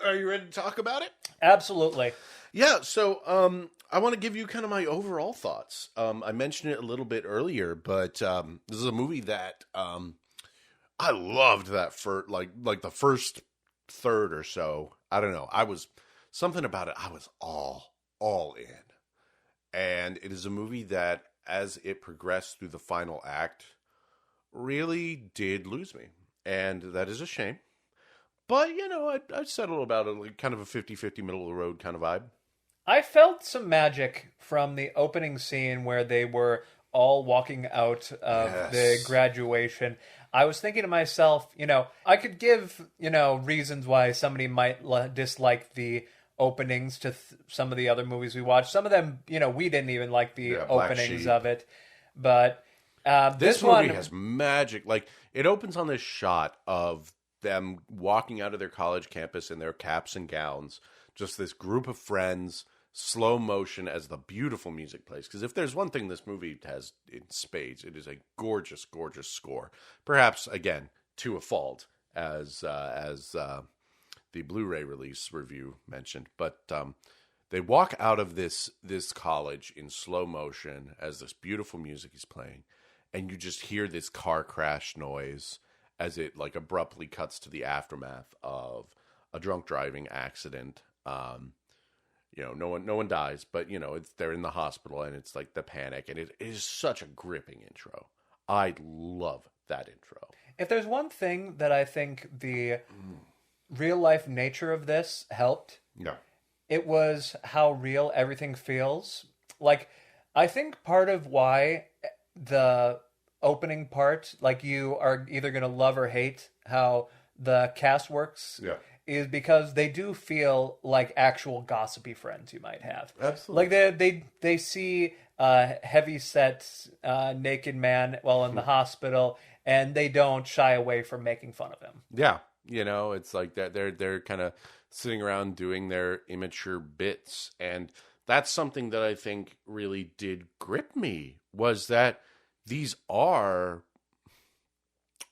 [SPEAKER 3] are you ready to talk about it?
[SPEAKER 4] Absolutely.
[SPEAKER 3] Yeah, so, I want to give you kind of my overall thoughts. I mentioned it a little bit earlier, but, this is a movie that, I loved that for, like the first third or so. I don't know. Something about it, I was all in. And it is a movie that, as it progressed through the final act, really did lose me. And that is a shame. But, I'd settle about it, like kind of a 50-50 middle of the road kind of vibe.
[SPEAKER 4] I felt some magic from the opening scene where they were all walking out of the graduation. I was thinking to myself, I could give, reasons why somebody might dislike the openings to some of the other movies we watched. Some of them, we didn't even like the openings of it. But
[SPEAKER 3] this movie has magic. Like, it opens on this shot of them walking out of their college campus in their caps and gowns. Just this group of friends, slow motion as the beautiful music plays. Because if there's one thing this movie has in spades, it is a gorgeous, gorgeous score. Perhaps, again, to a fault, as the Blu-ray release review mentioned. But they walk out of this college in slow motion as this beautiful music is playing, and you just hear this car crash noise as it like abruptly cuts to the aftermath of a drunk driving accident. No one dies, but they're in the hospital and it's like the panic, and it is such a gripping intro. I love that intro.
[SPEAKER 4] If there's one thing that I think the real life nature of this helped, it was how real everything feels. Like, I think part of why the opening part, like, you are either going to love or hate how the cast works, is because they do feel like actual gossipy friends you might have.
[SPEAKER 3] Absolutely.
[SPEAKER 4] Like, they see a heavy-set naked man while in the hospital, and they don't shy away from making fun of him.
[SPEAKER 3] Yeah. It's like that they're kind of sitting around doing their immature bits. And that's something that I think really did grip me, was that these are,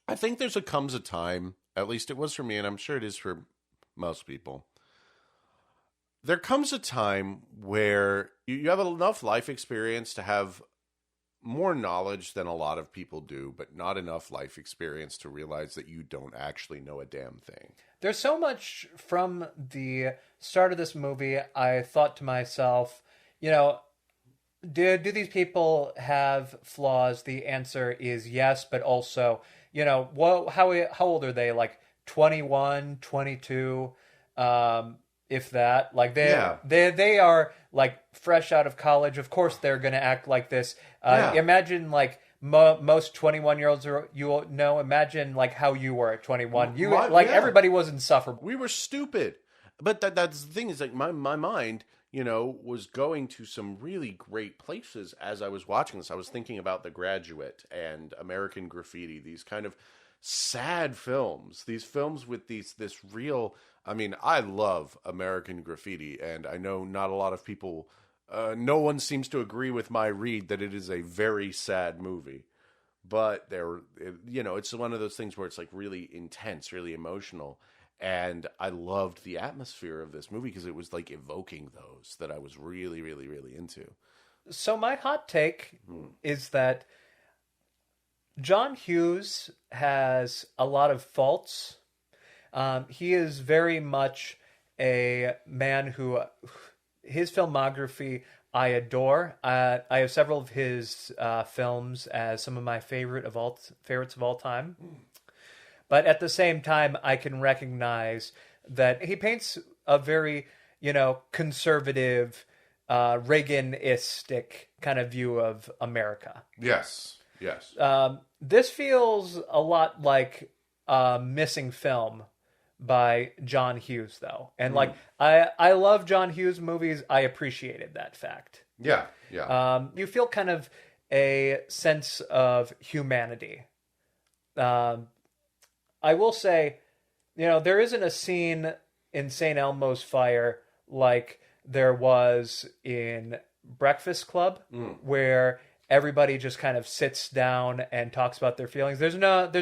[SPEAKER 3] I think comes a time, at least it was for me, and I'm sure it is for most people. There comes a time where you have enough life experience to have more knowledge than a lot of people do, but not enough life experience to realize that you don't actually know a damn thing.
[SPEAKER 4] There's so much from the start of this movie. I thought to myself, do these people have flaws? The answer is yes, but also, how old are they? Like 21, 22, if that. Like, they are like fresh out of college. Of course, they're going to act like this. Imagine like most 21-year-olds imagine like how you were at 21. Everybody was insufferable.
[SPEAKER 3] We were stupid. But that's the thing, is like my mind, was going to some really great places as I was watching this. I was thinking about The Graduate and American Graffiti, these kind of sad films, these films with this real, I love American Graffiti, and I know not a lot of people, no one seems to agree with my read that it is a very sad movie, but it's one of those things where it's like really intense, really emotional. And I loved the atmosphere of this movie because it was like evoking those that I was really, really, really into.
[SPEAKER 4] So my hot take is that John Hughes has a lot of faults. He is very much a man who, his filmography I adore. I have several of his films as some of my favorites of all time. But at the same time, I can recognize that he paints a very, conservative, Reaganistic kind of view of America.
[SPEAKER 3] Yes.
[SPEAKER 4] This feels a lot like a missing film by John Hughes, though. And I love John Hughes movies. I appreciated that fact.
[SPEAKER 3] Yeah.
[SPEAKER 4] You feel kind of a sense of humanity. I will say, there isn't a scene in St. Elmo's Fire like there was in Breakfast Club, where everybody just kind of sits down and talks about their feelings. There's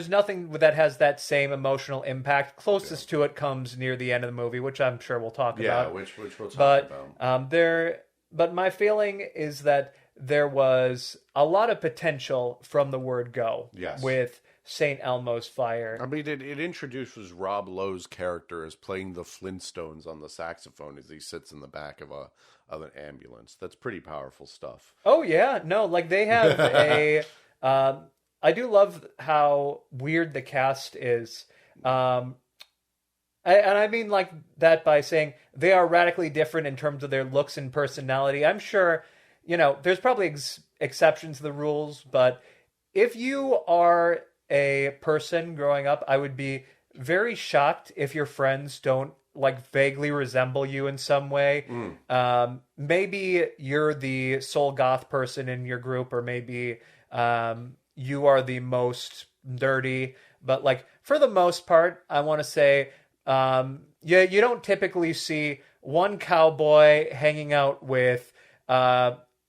[SPEAKER 4] nothing that has that same emotional impact. Closest to it comes near the end of the movie, which I'm sure we'll talk about.
[SPEAKER 3] Yeah, which we'll talk about.
[SPEAKER 4] But my feeling is that there was a lot of potential from the word go with St. Elmo's Fire.
[SPEAKER 3] I mean, it introduces Rob Lowe's character as playing the Flintstones on the saxophone as he sits in the back of an ambulance. That's pretty powerful stuff.
[SPEAKER 4] Oh yeah, no, like they have a. I do love how weird the cast is, and I mean like that by saying they are radically different in terms of their looks and personality. I'm sure, there's probably exceptions to the rules, but if you are a person growing up, I would be very shocked if your friends don't like vaguely resemble you in some way. Maybe you're the sole goth person in your group, or maybe you are the most nerdy. But like for the most part, I want to say, you don't typically see one cowboy hanging out with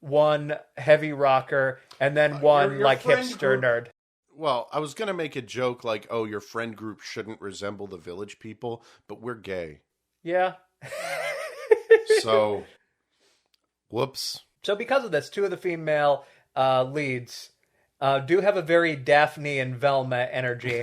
[SPEAKER 4] one heavy rocker and then one
[SPEAKER 3] your
[SPEAKER 4] like
[SPEAKER 3] friend
[SPEAKER 4] hipster
[SPEAKER 3] group-
[SPEAKER 4] nerd.
[SPEAKER 3] Well, I was going to make a joke like, oh, your friend group shouldn't resemble the Village People, but we're gay.
[SPEAKER 4] Yeah.
[SPEAKER 3] So, whoops.
[SPEAKER 4] So because of this, two of the female leads do have a very Daphne and Velma energy.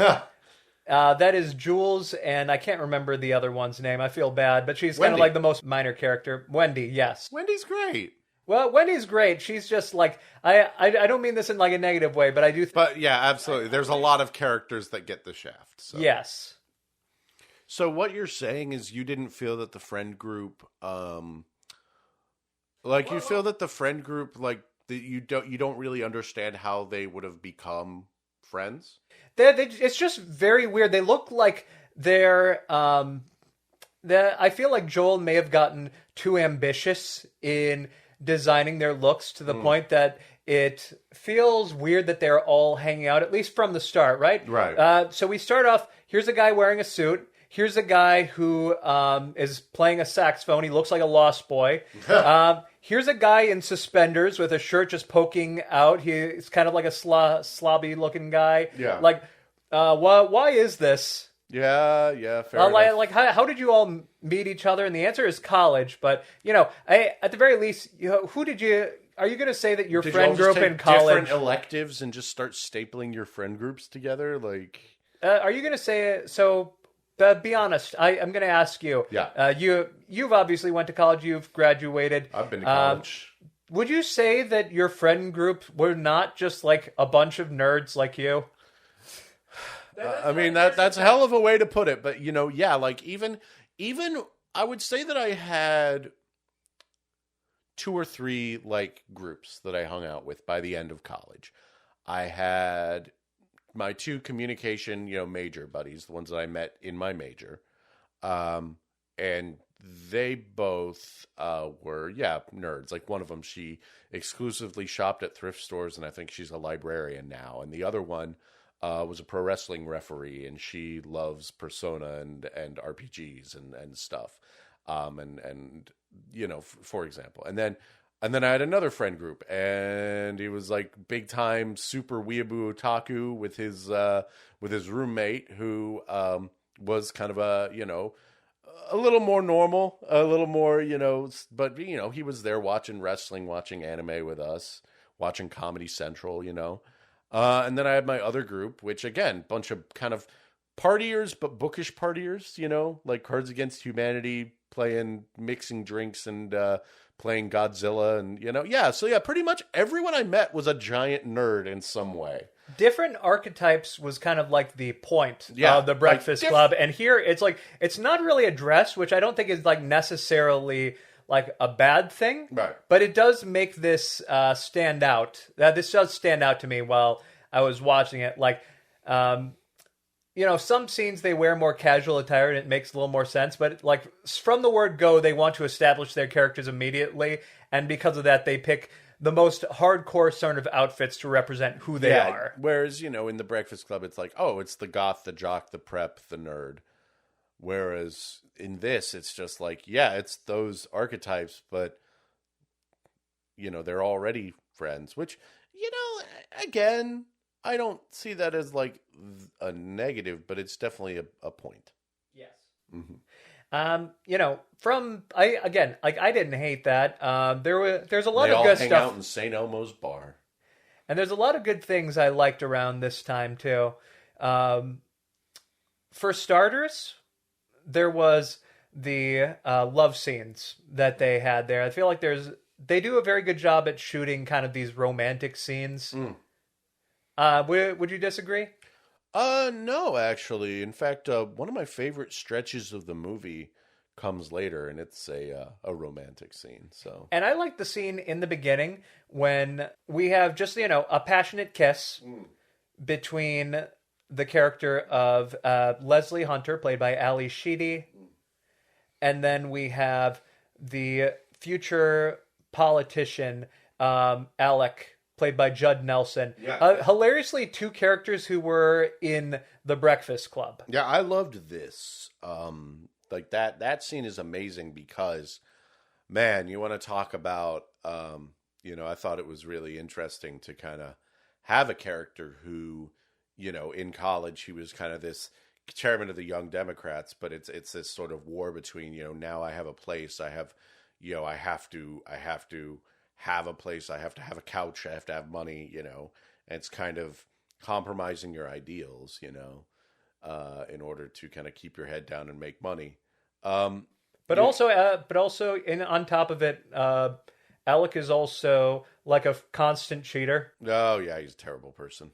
[SPEAKER 4] That is Jules, and I can't remember the other one's name. I feel bad, but she's kind of
[SPEAKER 3] Wendy.
[SPEAKER 4] like the most minor character. Wendy, yes.
[SPEAKER 3] Wendy's great.
[SPEAKER 4] Well, Wendy's great. She's just like, I don't mean this in like a negative way, but I do
[SPEAKER 3] But yeah, absolutely. There's a lot of characters that get the shaft. So.
[SPEAKER 4] Yes.
[SPEAKER 3] So what you're saying is you didn't feel that the friend group, like you feel that the friend group, like you don't really understand how they would have become friends.
[SPEAKER 4] It's just very weird. They look like they're. I feel like Joel may have gotten too ambitious in designing their looks to the point that it feels weird that they're all hanging out, at least from the start, right?
[SPEAKER 3] Right.
[SPEAKER 4] So we start off, here's a guy wearing a suit. Here's a guy who is playing a saxophone. He looks like a lost boy. Here's a guy in suspenders with a shirt just poking out. He's kind of like a slobby-looking guy.
[SPEAKER 3] Yeah.
[SPEAKER 4] Like, why is this?
[SPEAKER 3] Yeah, fair enough.
[SPEAKER 4] Like how did you all meet each other? And the answer is college. But at the very least, who did you? Are you going to say that your
[SPEAKER 3] Did
[SPEAKER 4] friend
[SPEAKER 3] you all just
[SPEAKER 4] group
[SPEAKER 3] take
[SPEAKER 4] in college?
[SPEAKER 3] different electives and just start stapling your friend groups together? Like,
[SPEAKER 4] Are you going to say so? Be honest. I'm going to ask you.
[SPEAKER 3] Yeah.
[SPEAKER 4] You've obviously went to college. You've graduated.
[SPEAKER 3] I've been to college.
[SPEAKER 4] Would you say that your friend group were not just like a bunch of nerds like you?
[SPEAKER 3] I mean that's a hell of a way to put it, but yeah, like even I would say that I had 2 or 3 like groups that I hung out with by the end of college. I had my 2 communication, major buddies, the ones that I met in my major. And they both were nerds. Like one of them, she exclusively shopped at thrift stores, and I think she's a librarian now. And the other one was a pro wrestling referee, and she loves Persona and RPGs and stuff. For example, and then I had another friend group, and he was like big time super weeaboo otaku with his roommate who was kind of a little more normal, a little more but he was there watching wrestling, watching anime with us, watching Comedy Central, and then I had my other group, which again, bunch of kind of partiers, but bookish partiers, like Cards Against Humanity, mixing drinks and playing Godzilla, and so pretty much everyone I met was a giant nerd in some way.
[SPEAKER 4] Different archetypes was kind of like the point
[SPEAKER 3] Yeah,
[SPEAKER 4] of the Breakfast
[SPEAKER 3] like
[SPEAKER 4] Club, and here it's like it's not really addressed, which I don't think is like necessarily like a bad thing,
[SPEAKER 3] Right.
[SPEAKER 4] But it does make this stand out. This does stand out to me while I was watching it. Like, some scenes they wear more casual attire and it makes a little more sense. But like from the word go, they want to establish their characters immediately, and because of that, they pick the most hardcore sort of outfits to represent who they are.
[SPEAKER 3] Whereas in the Breakfast Club, it's like, oh, it's the goth, the jock, the prep, the nerd. Whereas in this, it's just like, yeah, it's those archetypes, but, they're already friends, which, again, I don't see that as like a negative, but it's definitely a point.
[SPEAKER 4] Yes.
[SPEAKER 3] Mm-hmm.
[SPEAKER 4] I didn't hate that. There's a lot
[SPEAKER 3] They
[SPEAKER 4] of
[SPEAKER 3] all
[SPEAKER 4] good
[SPEAKER 3] hang
[SPEAKER 4] stuff.
[SPEAKER 3] out in St. Elmo's bar.
[SPEAKER 4] And there's a lot of good things I liked around this time, too. For starters, there was the love scenes that they had there. I feel like they do a very good job at shooting kind of these romantic scenes. Would you disagree?
[SPEAKER 3] No, actually. In fact, one of my favorite stretches of the movie comes later, and it's a romantic scene. So,
[SPEAKER 4] and I like the scene in the beginning when we have just a passionate kiss between the character of Leslie Hunter, played by Ali Sheedy, and then we have the future politician Alec, played by Judd Nelson.
[SPEAKER 3] Yeah.
[SPEAKER 4] Hilariously, two characters who were in The Breakfast Club.
[SPEAKER 3] Yeah, I loved this. Like that scene is amazing because, man, you want to talk about, I thought it was really interesting to kind of have a character who, in college, he was kind of this chairman of the Young Democrats, but it's this sort of war between, now I have a place, I have to have a place, I have to have a couch, I have to have money, and it's kind of compromising your ideals, in order to kind of keep your head down and make money.
[SPEAKER 4] But also, on top of it, Alec is also like a constant cheater.
[SPEAKER 3] Oh yeah, he's a terrible person.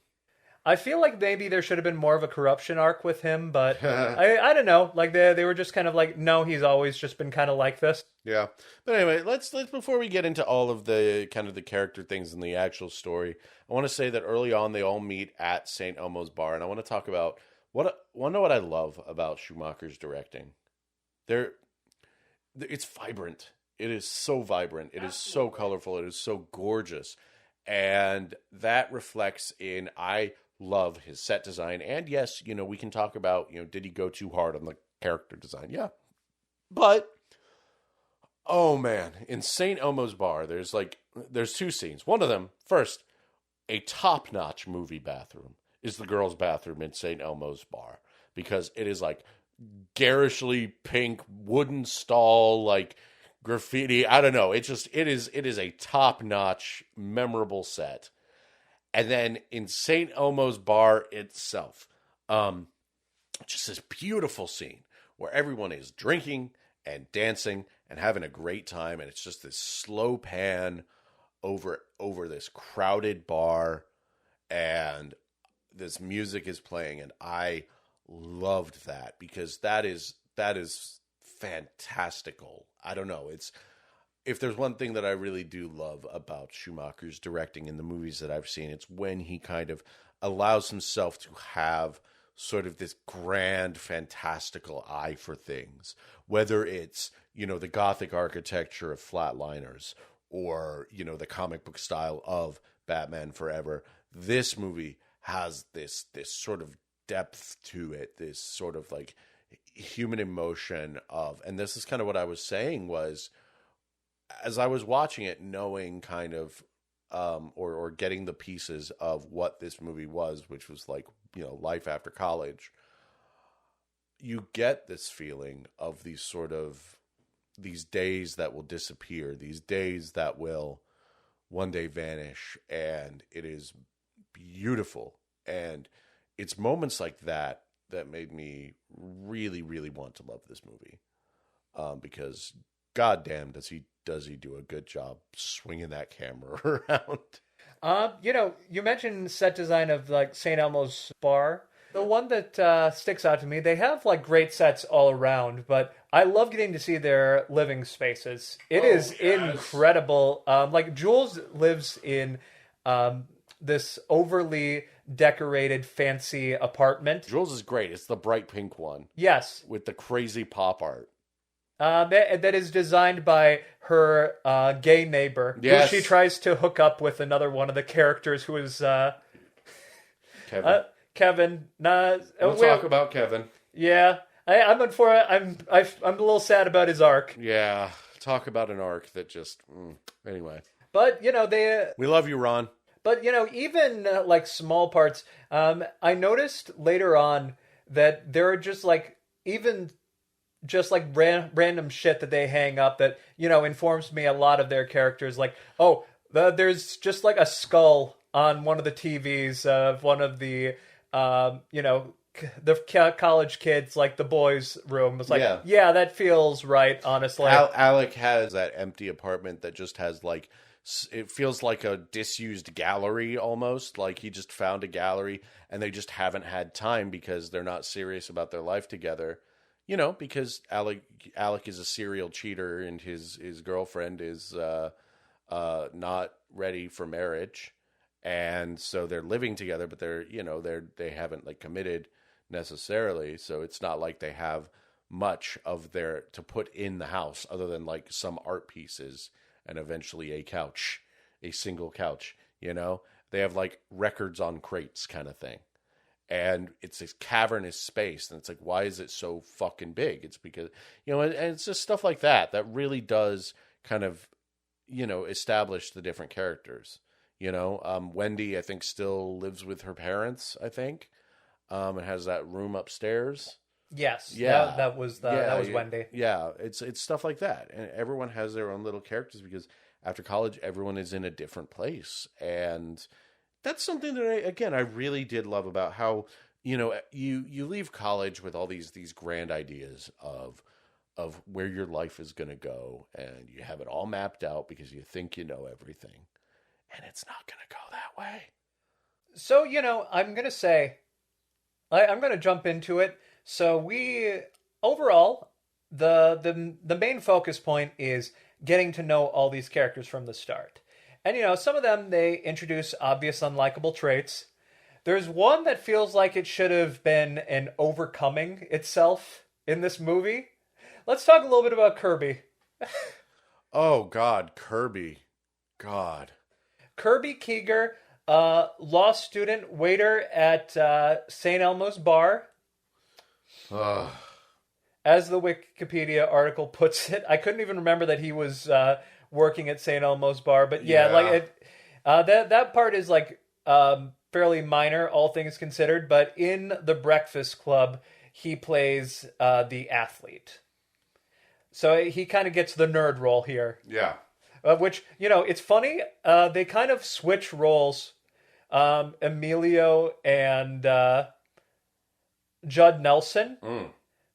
[SPEAKER 4] I feel like maybe there should have been more of a corruption arc with him, but I don't know. Like they were just kind of like, no, he's always just been kind of like this.
[SPEAKER 3] Yeah, but anyway, let's before we get into all of the kind of the character things in the actual story, I want to say that early on they all meet at St. Elmo's bar, and I want to talk about want to know what I love about Schumacher's directing. It's vibrant. It is so vibrant. It is so colorful. It is so gorgeous, and that reflects in I love his set design. And yes, we can talk about did he go too hard on the character design? Yeah, but oh man, in St. Elmo's bar, there's two scenes. One of them, first, a top-notch movie bathroom is the girls' bathroom in St. Elmo's bar because it is like garishly pink wooden stall, like graffiti. I don't know. It is a top-notch, memorable set. And then in St. Elmo's bar itself, just this beautiful scene where everyone is drinking and dancing and having a great time, and it's just this slow pan over this crowded bar, and this music is playing, and I loved that because that is fantastical. I don't know. If there's one thing that I really do love about Schumacher's directing in the movies that I've seen, it's when he kind of allows himself to have sort of this grand, fantastical eye for things, whether it's, the Gothic architecture of Flatliners or, the comic book style of Batman Forever. This movie has this sort of depth to it, this sort of like human emotion of, and this is kind of what I was saying was, as I was watching it, knowing kind of, or getting the pieces of what this movie was, which was like, life after college, you get this feeling of these days that will disappear, these days that will one day vanish, and it is beautiful. And it's moments like that made me really, really want to love this movie, because goddamn, does he do a good job swinging that camera around.
[SPEAKER 4] You mentioned set design of like St. Elmo's bar. The one that sticks out to me, they have like great sets all around, but I love getting to see their living spaces. It is incredible. Like Jules lives in this overly decorated, fancy apartment.
[SPEAKER 3] Jules is great. It's the bright pink one.
[SPEAKER 4] Yes.
[SPEAKER 3] With the crazy pop art.
[SPEAKER 4] That is designed by her gay neighbor,
[SPEAKER 3] yes,
[SPEAKER 4] who she tries to hook up with another one of the characters, who is
[SPEAKER 3] Kevin.
[SPEAKER 4] Kevin.
[SPEAKER 3] We'll talk about Kevin.
[SPEAKER 4] Yeah, I'm a little sad about his arc,
[SPEAKER 3] Yeah, talk about an arc that just anyway.
[SPEAKER 4] but
[SPEAKER 3] We love you, Ron.
[SPEAKER 4] But even like small parts, I noticed later on that there are just like even just like random shit that they hang up that informs me a lot of their characters. Like, oh, there's just like a skull on one of the TVs of one of the the college kids, like the boys' room. It's like, yeah, that feels right. Honestly,
[SPEAKER 3] Alec has that empty apartment that just has like. It feels like a disused gallery almost. Like he just found a gallery and they just haven't had time because they're not serious about their life together. Because Alec is a serial cheater and his girlfriend is not ready for marriage. And so they're living together, but they haven't like committed necessarily. So it's not like they have much of their to put in the house other than like some art pieces. And eventually a single couch, They have like records on crates kind of thing. And it's this cavernous space. And it's like, why is it so fucking big? It's because, and it's just stuff like that really does kind of, establish the different characters. Wendy, I think, still lives with her parents, I think, and has that room upstairs.
[SPEAKER 4] Yes.
[SPEAKER 3] Yeah.
[SPEAKER 4] That was Wendy.
[SPEAKER 3] Yeah. It's stuff like that. And everyone has their own little characters because after college, everyone is in a different place. And that's something that I really did love about how, you leave college with all these grand ideas of where your life is going to go. And you have it all mapped out because you think you know everything. And it's not going to go that way.
[SPEAKER 4] So, I'm going to say, I'm going to jump into it. So overall, the main focus point is getting to know all these characters from the start. And, some of them, they introduce obvious unlikable traits. There's one that feels like it should have been an overcoming itself in this movie. Let's talk a little bit about Kirby.
[SPEAKER 3] Oh, God, Kirby. God.
[SPEAKER 4] Kirby Keeger, law student, waiter at St. Elmo's Bar. As the Wikipedia article puts it, I couldn't even remember that he was working at St. Elmo's Bar, but that part is like fairly minor, all things considered. But in The Breakfast Club, he plays the athlete, so he kind of gets the nerd role here.
[SPEAKER 3] Yeah,
[SPEAKER 4] which it's funny. They kind of switch roles. Emilio and Judd Nelson,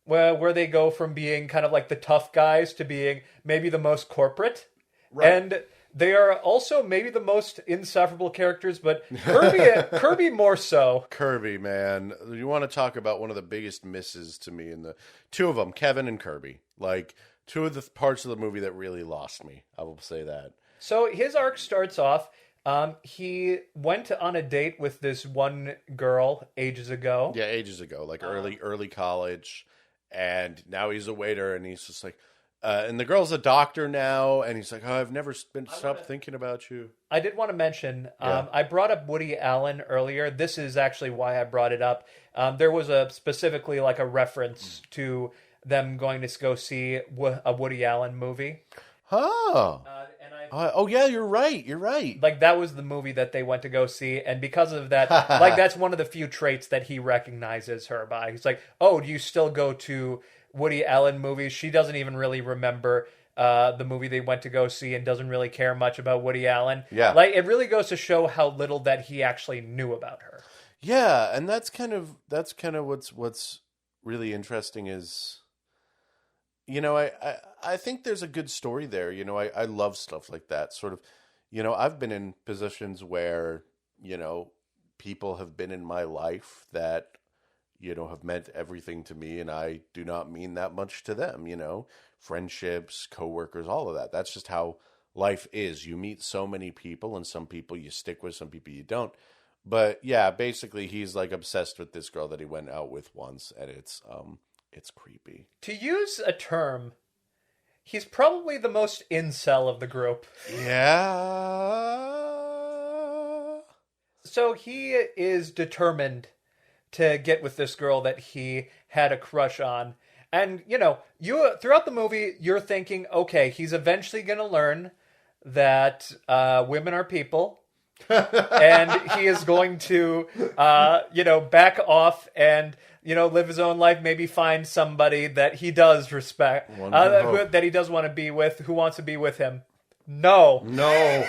[SPEAKER 4] where they go from being kind of like the tough guys to being maybe the most corporate. Right. And they are also maybe the most insufferable characters, but Kirby more so.
[SPEAKER 3] Kirby, man. You want to talk about one of the biggest misses to me in the two of them, Kevin and Kirby. Like, two of the parts of the movie that really lost me. I will say that.
[SPEAKER 4] So his arc starts off. He went on a date with this one girl ages ago.
[SPEAKER 3] Yeah, ages ago, like early college, and now he's a waiter, and he's just like, and the girl's a doctor now, and he's like, oh, I've never stopped thinking about you.
[SPEAKER 4] I did want to mention, I brought up Woody Allen earlier. This is actually why I brought it up. There was specifically like a reference to them going to go see a Woody Allen movie.
[SPEAKER 3] Oh. Yeah, you're right.
[SPEAKER 4] Like, that was the movie that they went to go see, and because of that, like, that's one of the few traits that he recognizes her by. He's like, oh, do you still go to Woody Allen movies? She doesn't even really remember the movie they went to go see and doesn't really care much about Woody Allen.
[SPEAKER 3] Yeah.
[SPEAKER 4] Like, it really goes to show how little that he actually knew about her.
[SPEAKER 3] Yeah, and that's kind of what's really interesting is... I think there's a good story there. I love stuff like that. Sort of, I've been in positions where, people have been in my life that, have meant everything to me, and I do not mean that much to them, friendships, coworkers, all of that. That's just how life is. You meet so many people, and some people you stick with, some people you don't. But yeah, basically he's like obsessed with this girl that he went out with once, and it's creepy.
[SPEAKER 4] To use a term, he's probably the most incel of the group.
[SPEAKER 3] Yeah.
[SPEAKER 4] So he is determined to get with this girl that he had a crush on. And, you throughout the movie, you're thinking, okay, he's eventually going to learn that women are people. And he is going to, back off and, live his own life, maybe find somebody that he does respect, that he does want to be with, who wants to be with him. No.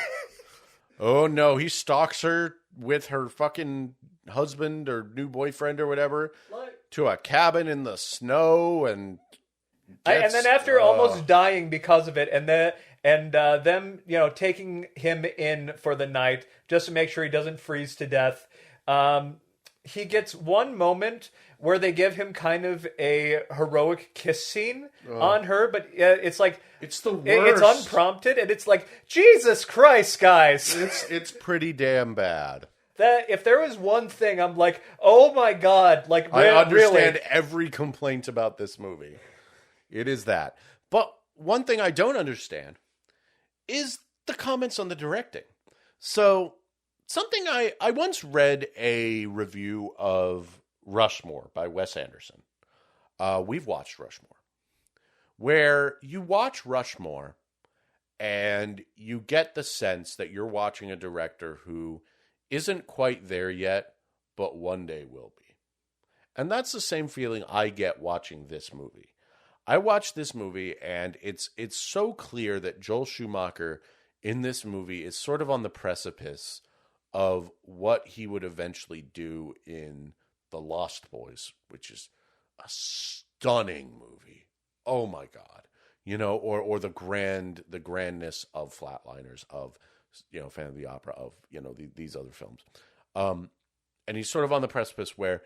[SPEAKER 3] Oh, no. He stalks her with her fucking husband or new boyfriend or whatever to a cabin in the snow and
[SPEAKER 4] then after almost dying because of it, and them taking him in for the night just to make sure he doesn't freeze to death. He gets one moment where they give him kind of a heroic kiss scene on her, but it's like
[SPEAKER 3] it's the worst.
[SPEAKER 4] It's unprompted, and it's like, Jesus Christ, guys!
[SPEAKER 3] It's pretty damn bad.
[SPEAKER 4] That if there was one thing, I'm like, oh my God, like
[SPEAKER 3] I understand
[SPEAKER 4] really?
[SPEAKER 3] every complaint about this movie. It is that. But one thing I don't understand is the comments on the directing. So something I once read a review of Rushmore by Wes Anderson. We've watched Rushmore, where you watch Rushmore and you get the sense that you're watching a director who isn't quite there yet, but one day will be. And that's the same feeling I get watching this movie. I watched this movie, and it's so clear that Joel Schumacher in this movie is sort of on the precipice of what he would eventually do in The Lost Boys, which is a stunning movie. Oh my God. Or the grandness of Flatliners, of Phantom of the Opera, of these other films. And he's sort of on the precipice where,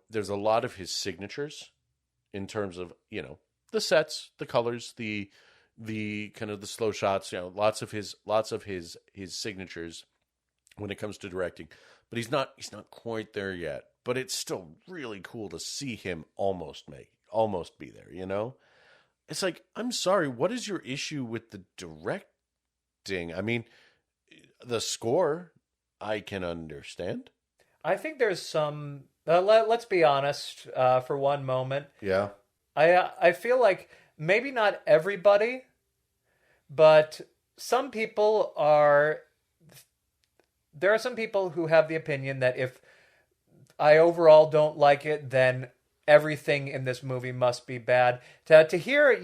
[SPEAKER 3] there's a lot of his signatures in terms of, the sets, the colors, the kind of the slow shots, lots of his signatures when it comes to directing. But he's not quite there yet. But it's still really cool to see him almost be there, It's like, I'm sorry, what is your issue with the directing? I mean, the score, I can understand.
[SPEAKER 4] I think there's some. Let's be honest for one moment.
[SPEAKER 3] Yeah.
[SPEAKER 4] I feel like maybe not everybody, but some people are. There are some people who have the opinion that if I overall don't like it, then everything in this movie must be bad. To hear,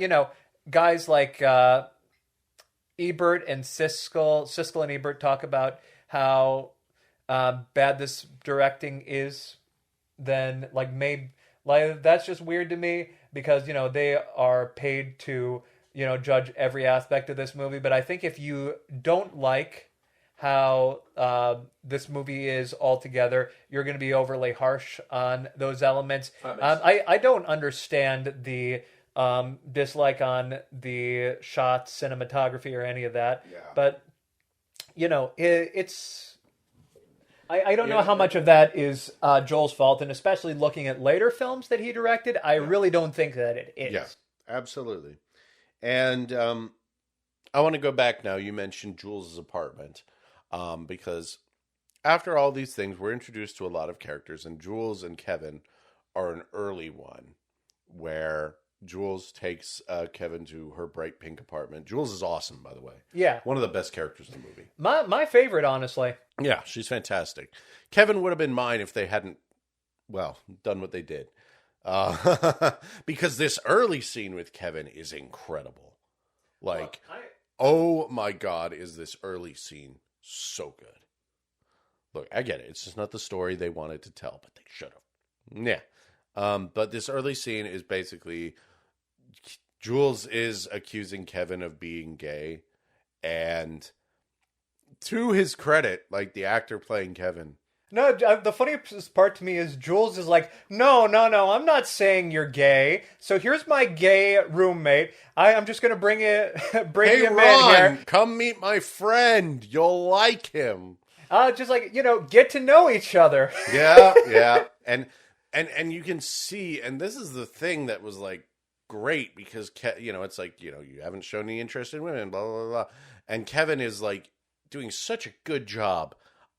[SPEAKER 4] guys like Ebert and Siskel and Ebert talk about how bad this directing is, then that's just weird to me, because they are paid to judge every aspect of this movie. But I think if you don't like how this movie is altogether, you're going to be overly harsh on those elements. I don't understand the dislike on the shots, cinematography, or any of that. Yeah. But it's. I don't know how much of that is Joel's fault, and especially looking at later films that he directed, I really don't think that it is.
[SPEAKER 3] Yeah, absolutely. And I want to go back now. You mentioned Jules' apartment, because after all these things, we're introduced to a lot of characters, and Jules and Kevin are an early one, where Jules takes Kevin to her bright pink apartment. Jules is awesome, by the way.
[SPEAKER 4] Yeah.
[SPEAKER 3] One of the best characters in the movie.
[SPEAKER 4] My favorite, honestly.
[SPEAKER 3] Yeah, she's fantastic. Kevin would have been mine if they hadn't, done what they did. Because this early scene with Kevin is incredible. Oh my God, is this early scene so good. Look, I get it. It's just not the story they wanted to tell, but they should have. Yeah. But this early scene is basically Jules is accusing Kevin of being gay, and to his credit, the actor playing Kevin.
[SPEAKER 4] No, the funniest part to me is Jules is like, no, I'm not saying you're gay. So here's my gay roommate. I'm just going to bring him in here.
[SPEAKER 3] Come meet my friend. You'll like him.
[SPEAKER 4] Just get to know each other.
[SPEAKER 3] Yeah. And you can see, and this is the thing that was great, because it's you haven't shown any interest in women, blah blah blah, and Kevin is doing such a good job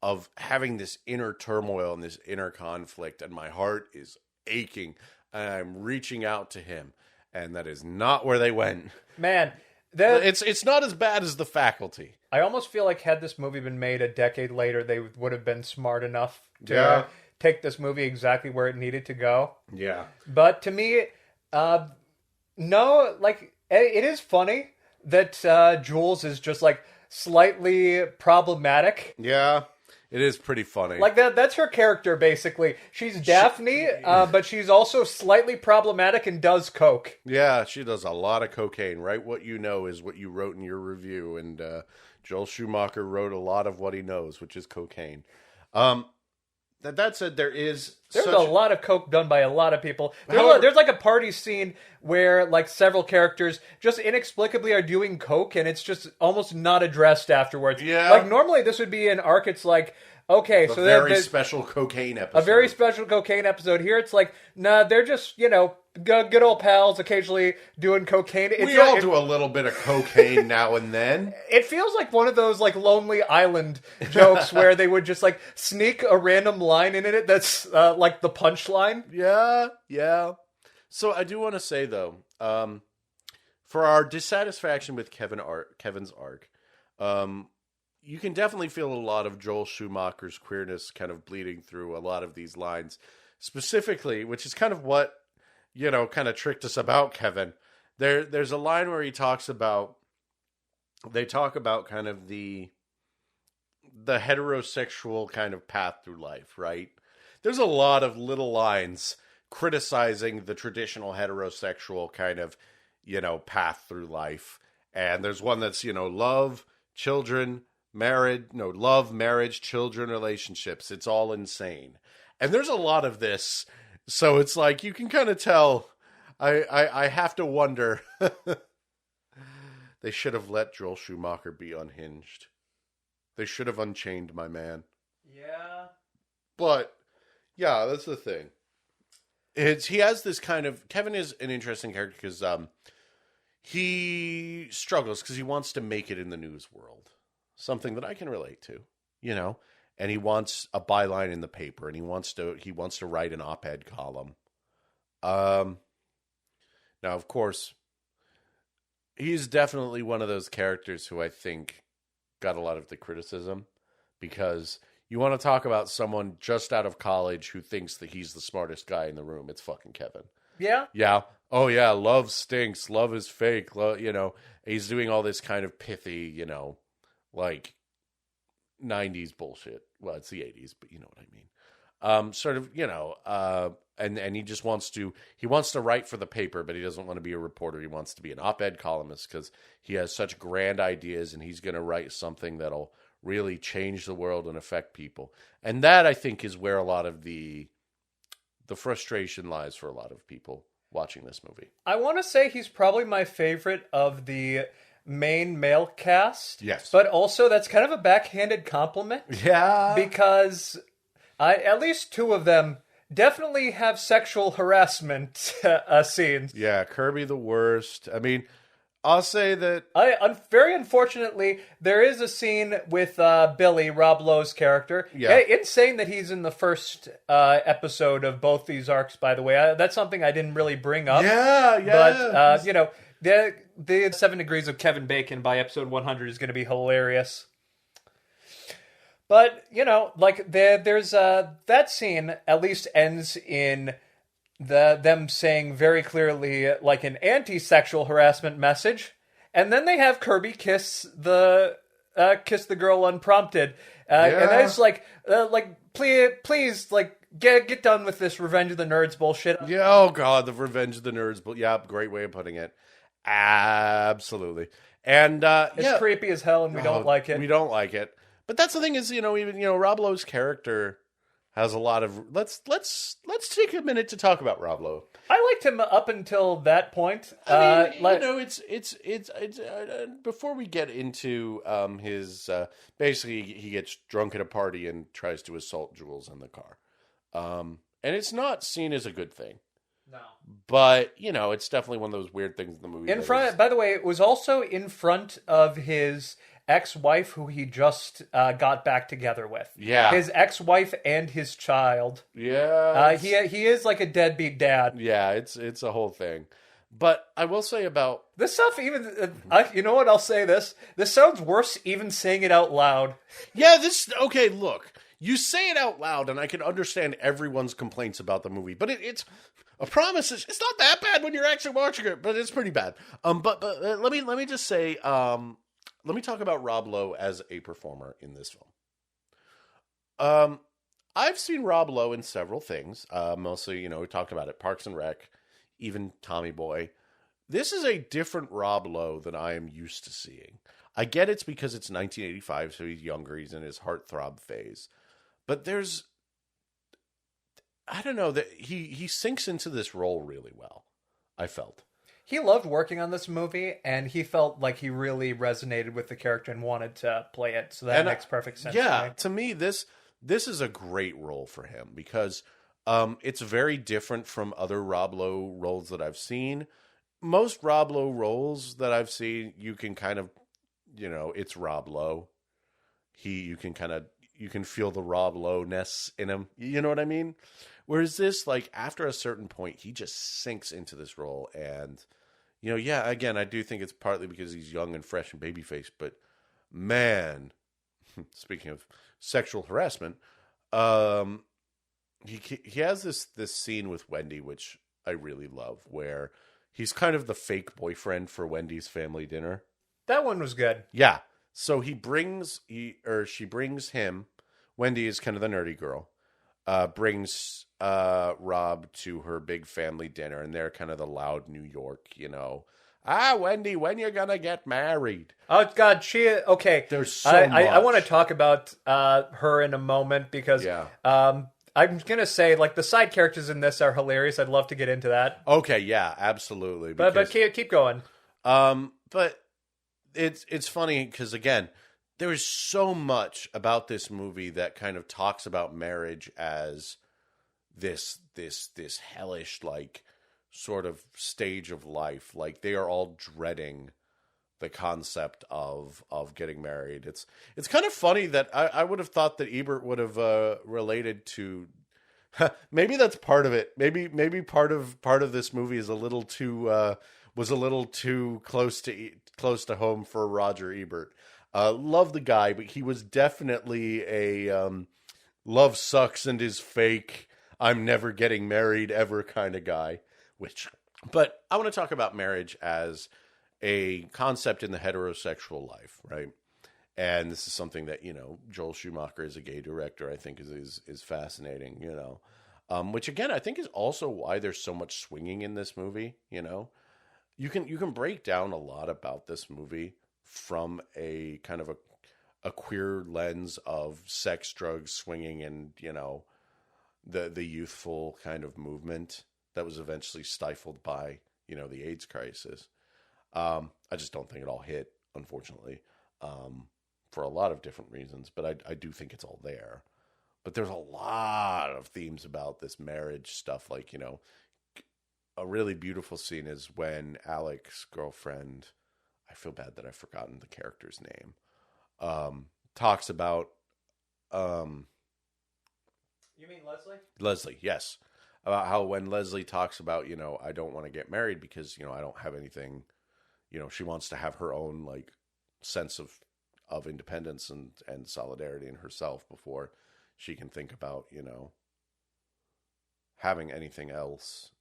[SPEAKER 3] of having this inner turmoil and this inner conflict, and my heart is aching, and I'm reaching out to him, and that is not where they went.
[SPEAKER 4] Man,
[SPEAKER 3] it's not as bad as The Faculty.
[SPEAKER 4] I almost feel like had this movie been made a decade later, they would have been smart enough to take this movie exactly where it needed to go.
[SPEAKER 3] Yeah.
[SPEAKER 4] But to me, no, like, it is funny that Jules is just, like, slightly problematic.
[SPEAKER 3] Yeah, it is pretty funny.
[SPEAKER 4] Like, that's her character, basically. She's Daphne, but she's also slightly problematic and does coke.
[SPEAKER 3] Yeah, she does a lot of cocaine. Right? What you know is what you wrote in your review, and Joel Schumacher wrote a lot of what he knows, which is cocaine. That said, there's
[SPEAKER 4] a lot of coke done by a lot of people. There's like a party scene where like several characters just inexplicably are doing coke, and it's just almost not addressed afterwards.
[SPEAKER 3] Yeah.
[SPEAKER 4] Like normally this would be an arc. It's like, okay, so
[SPEAKER 3] there's special cocaine episode.
[SPEAKER 4] A very special cocaine episode. Here it's like, nah, they're just, good old pals occasionally doing cocaine.
[SPEAKER 3] We all do a little bit of cocaine now and then.
[SPEAKER 4] It feels like one of those like Lonely Island jokes where they would just like sneak a random line in it that's like the punchline.
[SPEAKER 3] Yeah. So I do want to say though, for our dissatisfaction with Kevin's arc, you can definitely feel a lot of Joel Schumacher's queerness kind of bleeding through a lot of these lines, specifically, which is kind of what, kind of tricked us about Kevin. There's a line where they talk about kind of the heterosexual kind of path through life, right? There's a lot of little lines criticizing the traditional heterosexual kind of, path through life. And there's one that's, love, marriage, children, relationships. It's all insane. And there's a lot of this. So it's like, you can kind of tell, I have to wonder, they should have let Joel Schumacher be unhinged. They should have unchained my man.
[SPEAKER 4] Yeah.
[SPEAKER 3] But, yeah, that's the thing. He has this kind of, Kevin is an interesting character because he struggles because he wants to make it in the news world. Something that I can relate to, and he wants a byline in the paper, and he wants to write an op-ed column. Now, of course, he's definitely one of those characters who I think got a lot of the criticism, because you want to talk about someone just out of college who thinks that he's the smartest guy in the room. It's fucking Kevin.
[SPEAKER 4] Yeah.
[SPEAKER 3] Yeah. Oh yeah. Love stinks. Love is fake. He's doing all this kind of pithy, like 90s bullshit. Well, it's the 80s, but you know what I mean. Sort of, and he just wants to write for the paper, but he doesn't want to be a reporter. He wants to be an op-ed columnist because he has such grand ideas, and he's going to write something that'll really change the world and affect people. And that, I think, is where a lot of the frustration lies for a lot of people watching this movie.
[SPEAKER 4] I want to say he's probably my favorite of the main male cast.
[SPEAKER 3] Yes.
[SPEAKER 4] But also that's kind of a backhanded compliment.
[SPEAKER 3] Yeah.
[SPEAKER 4] Because at least two of them definitely have sexual harassment scenes.
[SPEAKER 3] Yeah, Kirby the worst. I mean, I'll say that...
[SPEAKER 4] very unfortunately, there is a scene with Billy, Rob Lowe's character.
[SPEAKER 3] Yeah.
[SPEAKER 4] Insane that he's in the first episode of both these arcs, by the way. That's something I didn't really bring up.
[SPEAKER 3] Yeah.
[SPEAKER 4] But, the 7 Degrees of Kevin Bacon by episode 100 is going to be hilarious. But, there's that scene at least ends in them saying very clearly like an anti-sexual harassment message, and then they have Kirby kiss the girl unprompted, and it's like please get done with this Revenge of the Nerds bullshit.
[SPEAKER 3] Yeah, oh god, the Revenge of the Nerds, but yeah, great way of putting it. Absolutely. And
[SPEAKER 4] it's creepy as hell, and we don't like it.
[SPEAKER 3] We don't like it. But that's the thing is, even Rob Lowe's character has a lot of... Let's take a minute to talk about Rob Lowe.
[SPEAKER 4] I liked him up until that point.
[SPEAKER 3] It's before we get into his... basically, he gets drunk at a party and tries to assault Jules in the car. And it's not seen as a good thing.
[SPEAKER 4] No.
[SPEAKER 3] But, it's definitely one of those weird things in the movie.
[SPEAKER 4] By the way, it was also in front of his ex-wife who he just got back together with.
[SPEAKER 3] Yeah.
[SPEAKER 4] His ex-wife and his child.
[SPEAKER 3] Yeah.
[SPEAKER 4] He is like a deadbeat dad.
[SPEAKER 3] Yeah, it's a whole thing. But I will say about
[SPEAKER 4] This stuff even... you know what? I'll say this. This sounds worse even saying it out loud.
[SPEAKER 3] Yeah, okay, look. You say it out loud, and I can understand everyone's complaints about the movie, but it's a promise. It's not that bad when you're actually watching it, but it's pretty bad. But let me just say, let me talk about Rob Lowe as a performer in this film. I've seen Rob Lowe in several things. Mostly, we talked about it, Parks and Rec, even Tommy Boy. This is a different Rob Lowe than I am used to seeing. I get it's because it's 1985, so he's younger. He's in his heartthrob phase. But I don't know, that he sinks into this role really well, I felt.
[SPEAKER 4] He loved working on this movie, and he felt like he really resonated with the character and wanted to play it, so that makes perfect sense.
[SPEAKER 3] Yeah, to me, this is a great role for him, because it's very different from other Rob Lowe roles that I've seen. Most Rob Lowe roles that I've seen, you can kind of, it's Rob Lowe. You can feel the Rob Lowe-ness in him. You know what I mean? Whereas this, like, after a certain point, he just sinks into this role. And, again, I do think it's partly because he's young and fresh and babyface. But, man, speaking of sexual harassment, he has this scene with Wendy, which I really love, where he's kind of the fake boyfriend for Wendy's family dinner.
[SPEAKER 4] That one was good.
[SPEAKER 3] Yeah. So she brings him. Wendy is kind of the nerdy girl. Brings Rob to her big family dinner, and they're kind of the loud New York, Wendy, when you gonna get married?
[SPEAKER 4] Oh God, okay.
[SPEAKER 3] There's so much.
[SPEAKER 4] I want to talk about her in a moment because I'm gonna say, like, the side characters in this are hilarious. I'd love to get into that.
[SPEAKER 3] Okay, yeah, absolutely.
[SPEAKER 4] But keep going.
[SPEAKER 3] But it's funny because, again, there is so much about this movie that kind of talks about marriage as this hellish, like, sort of stage of life. Like, they are all dreading the concept of getting married. It's kind of funny that I would have thought that Ebert would have related to. Maybe that's part of it. Maybe part of this movie is a little too was a little too close to home for Roger Ebert. Love the guy, but he was definitely a love sucks and is fake, I'm never getting married ever kind of guy. But I want to talk about marriage as a concept in the heterosexual life, right? And this is something that, Joel Schumacher as a gay director, I think is fascinating, which, again, I think is also why there's so much swinging in this movie. You can break down a lot about this movie from a kind of a queer lens of sex, drugs, swinging, and, the youthful kind of movement that was eventually stifled by, the AIDS crisis. I just don't think it all hit, unfortunately, for a lot of different reasons. But I do think it's all there. But there's a lot of themes about this marriage stuff. Like, a really beautiful scene is when Alec's girlfriend, I feel bad that I've forgotten the character's name, talks about...
[SPEAKER 4] You mean Leslie?
[SPEAKER 3] Leslie, yes. About how when Leslie talks about, I don't want to get married because, I don't have anything, she wants to have her own, like, sense of independence and solidarity in herself before she can think about, having anything else,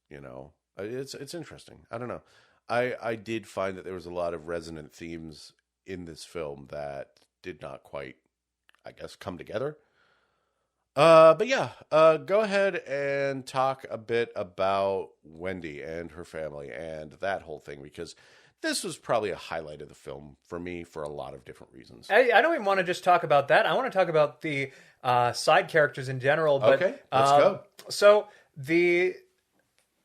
[SPEAKER 3] It's interesting. I don't know. I did find that there was a lot of resonant themes in this film that did not quite, I guess, come together. But yeah, go ahead and talk a bit about Wendy and her family and that whole thing, because this was probably a highlight of the film for me for a lot of different reasons.
[SPEAKER 4] I don't even want to just talk about that. I want to talk about the side characters in general. But,
[SPEAKER 3] okay, let's go.
[SPEAKER 4] So the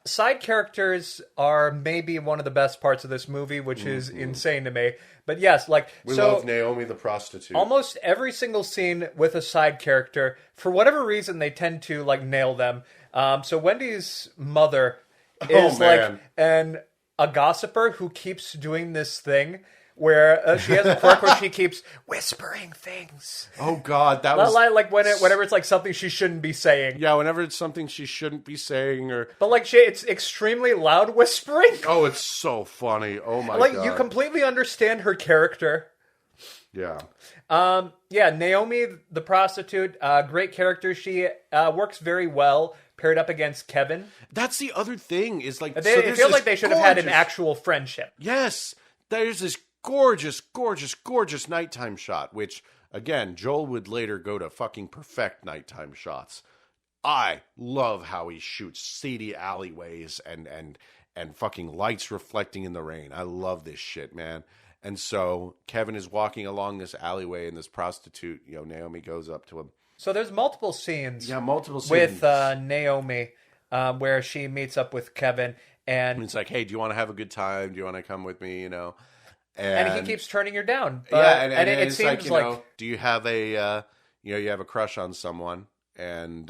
[SPEAKER 4] side characters are maybe one of the best parts of this movie, which is insane to me. But yes,
[SPEAKER 3] we love Naomi the prostitute.
[SPEAKER 4] Almost every single scene with a side character, for whatever reason, they tend to nail them. So Wendy's mother is a gossiper who keeps doing this thing where she has a quirk where she keeps whispering things.
[SPEAKER 3] Oh God, that was
[SPEAKER 4] Like whenever it's like something she shouldn't be saying.
[SPEAKER 3] yeah. Whenever it's something she shouldn't be saying, or
[SPEAKER 4] But like it's extremely loud whispering.
[SPEAKER 3] oh, it's so funny. Oh my
[SPEAKER 4] Like
[SPEAKER 3] God.
[SPEAKER 4] you completely understand her character.
[SPEAKER 3] Yeah.
[SPEAKER 4] Yeah, Naomi, the prostitute, great character. She works very well paired up against Kevin.
[SPEAKER 3] That's the other thing is like
[SPEAKER 4] It feels like they should have had an actual friendship.
[SPEAKER 3] Yes, there's this gorgeous nighttime shot, which again Joel would later go to fucking perfect nighttime shots. I love how he shoots seedy alleyways and fucking lights reflecting in the rain. I love this shit, man. And so Kevin is walking along this alleyway, and this prostitute, Naomi goes up to him.
[SPEAKER 4] So there's multiple scenes.
[SPEAKER 3] Yeah, multiple scenes
[SPEAKER 4] with Naomi, where she meets up with Kevin, and
[SPEAKER 3] it's like, hey, do you want to have a good time? Do you want to come with me?
[SPEAKER 4] And he keeps turning her down. But,
[SPEAKER 3] yeah, and
[SPEAKER 4] it seems like
[SPEAKER 3] do you have a you have a crush on someone? And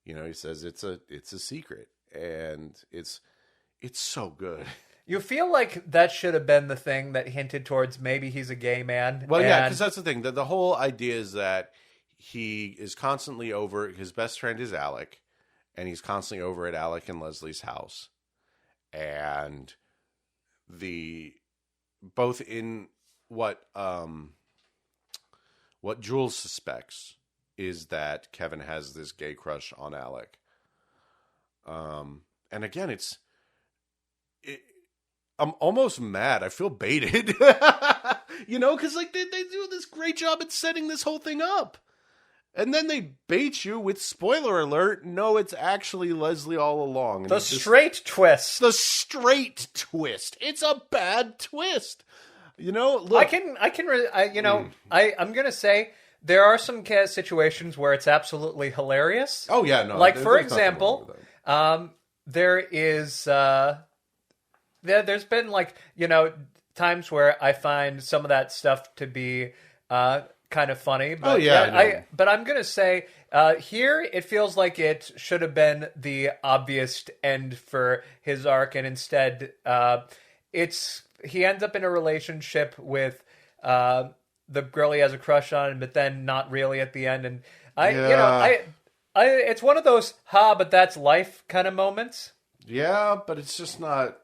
[SPEAKER 3] he says it's a secret, and it's so good.
[SPEAKER 4] You feel like that should have been the thing that hinted towards maybe he's a gay man.
[SPEAKER 3] Well, yeah, because that's the thing. The whole idea is that he is constantly over. His best friend is Alec, and he's constantly over at Alec and Leslie's house, and both in what Jules suspects is that Kevin has this gay crush on Alec. And again, I'm almost mad. I feel baited, because like they do this great job at setting this whole thing up. And then they bait you with, spoiler alert, no, it's actually Leslie all along. And
[SPEAKER 4] the straight twist.
[SPEAKER 3] The straight twist. It's a bad twist. Look.
[SPEAKER 4] I'm going to say there are some situations where it's absolutely hilarious.
[SPEAKER 3] Oh, yeah, no.
[SPEAKER 4] Like, for example, there is... there's been, times where I find some of that stuff to be kind of funny. But but I'm going to say, here it feels like it should have been the obvious end for his arc, and instead he ends up in a relationship with the girl he has a crush on, but then not really at the end. And it's one of those but that's life kind of moments.
[SPEAKER 3] Yeah, but it's just not.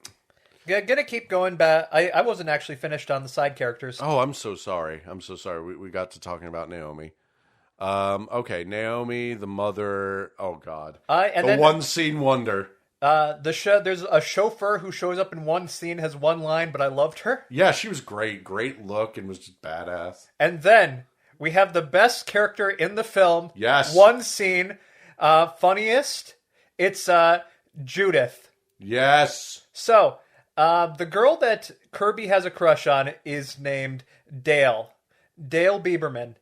[SPEAKER 4] Gonna keep going back. I wasn't actually finished on the side characters.
[SPEAKER 3] Oh, I'm so sorry. We got to talking about Naomi. Okay, Naomi, the mother. Oh God, one scene wonder.
[SPEAKER 4] There's a chauffeur who shows up in one scene, has one line, but I loved her.
[SPEAKER 3] Yeah, she was great look, and was just badass.
[SPEAKER 4] And then we have the best character in the film.
[SPEAKER 3] Yes,
[SPEAKER 4] one scene, funniest. It's Judith.
[SPEAKER 3] Yes.
[SPEAKER 4] So. The girl that Kirby has a crush on is named Dale Bieberman.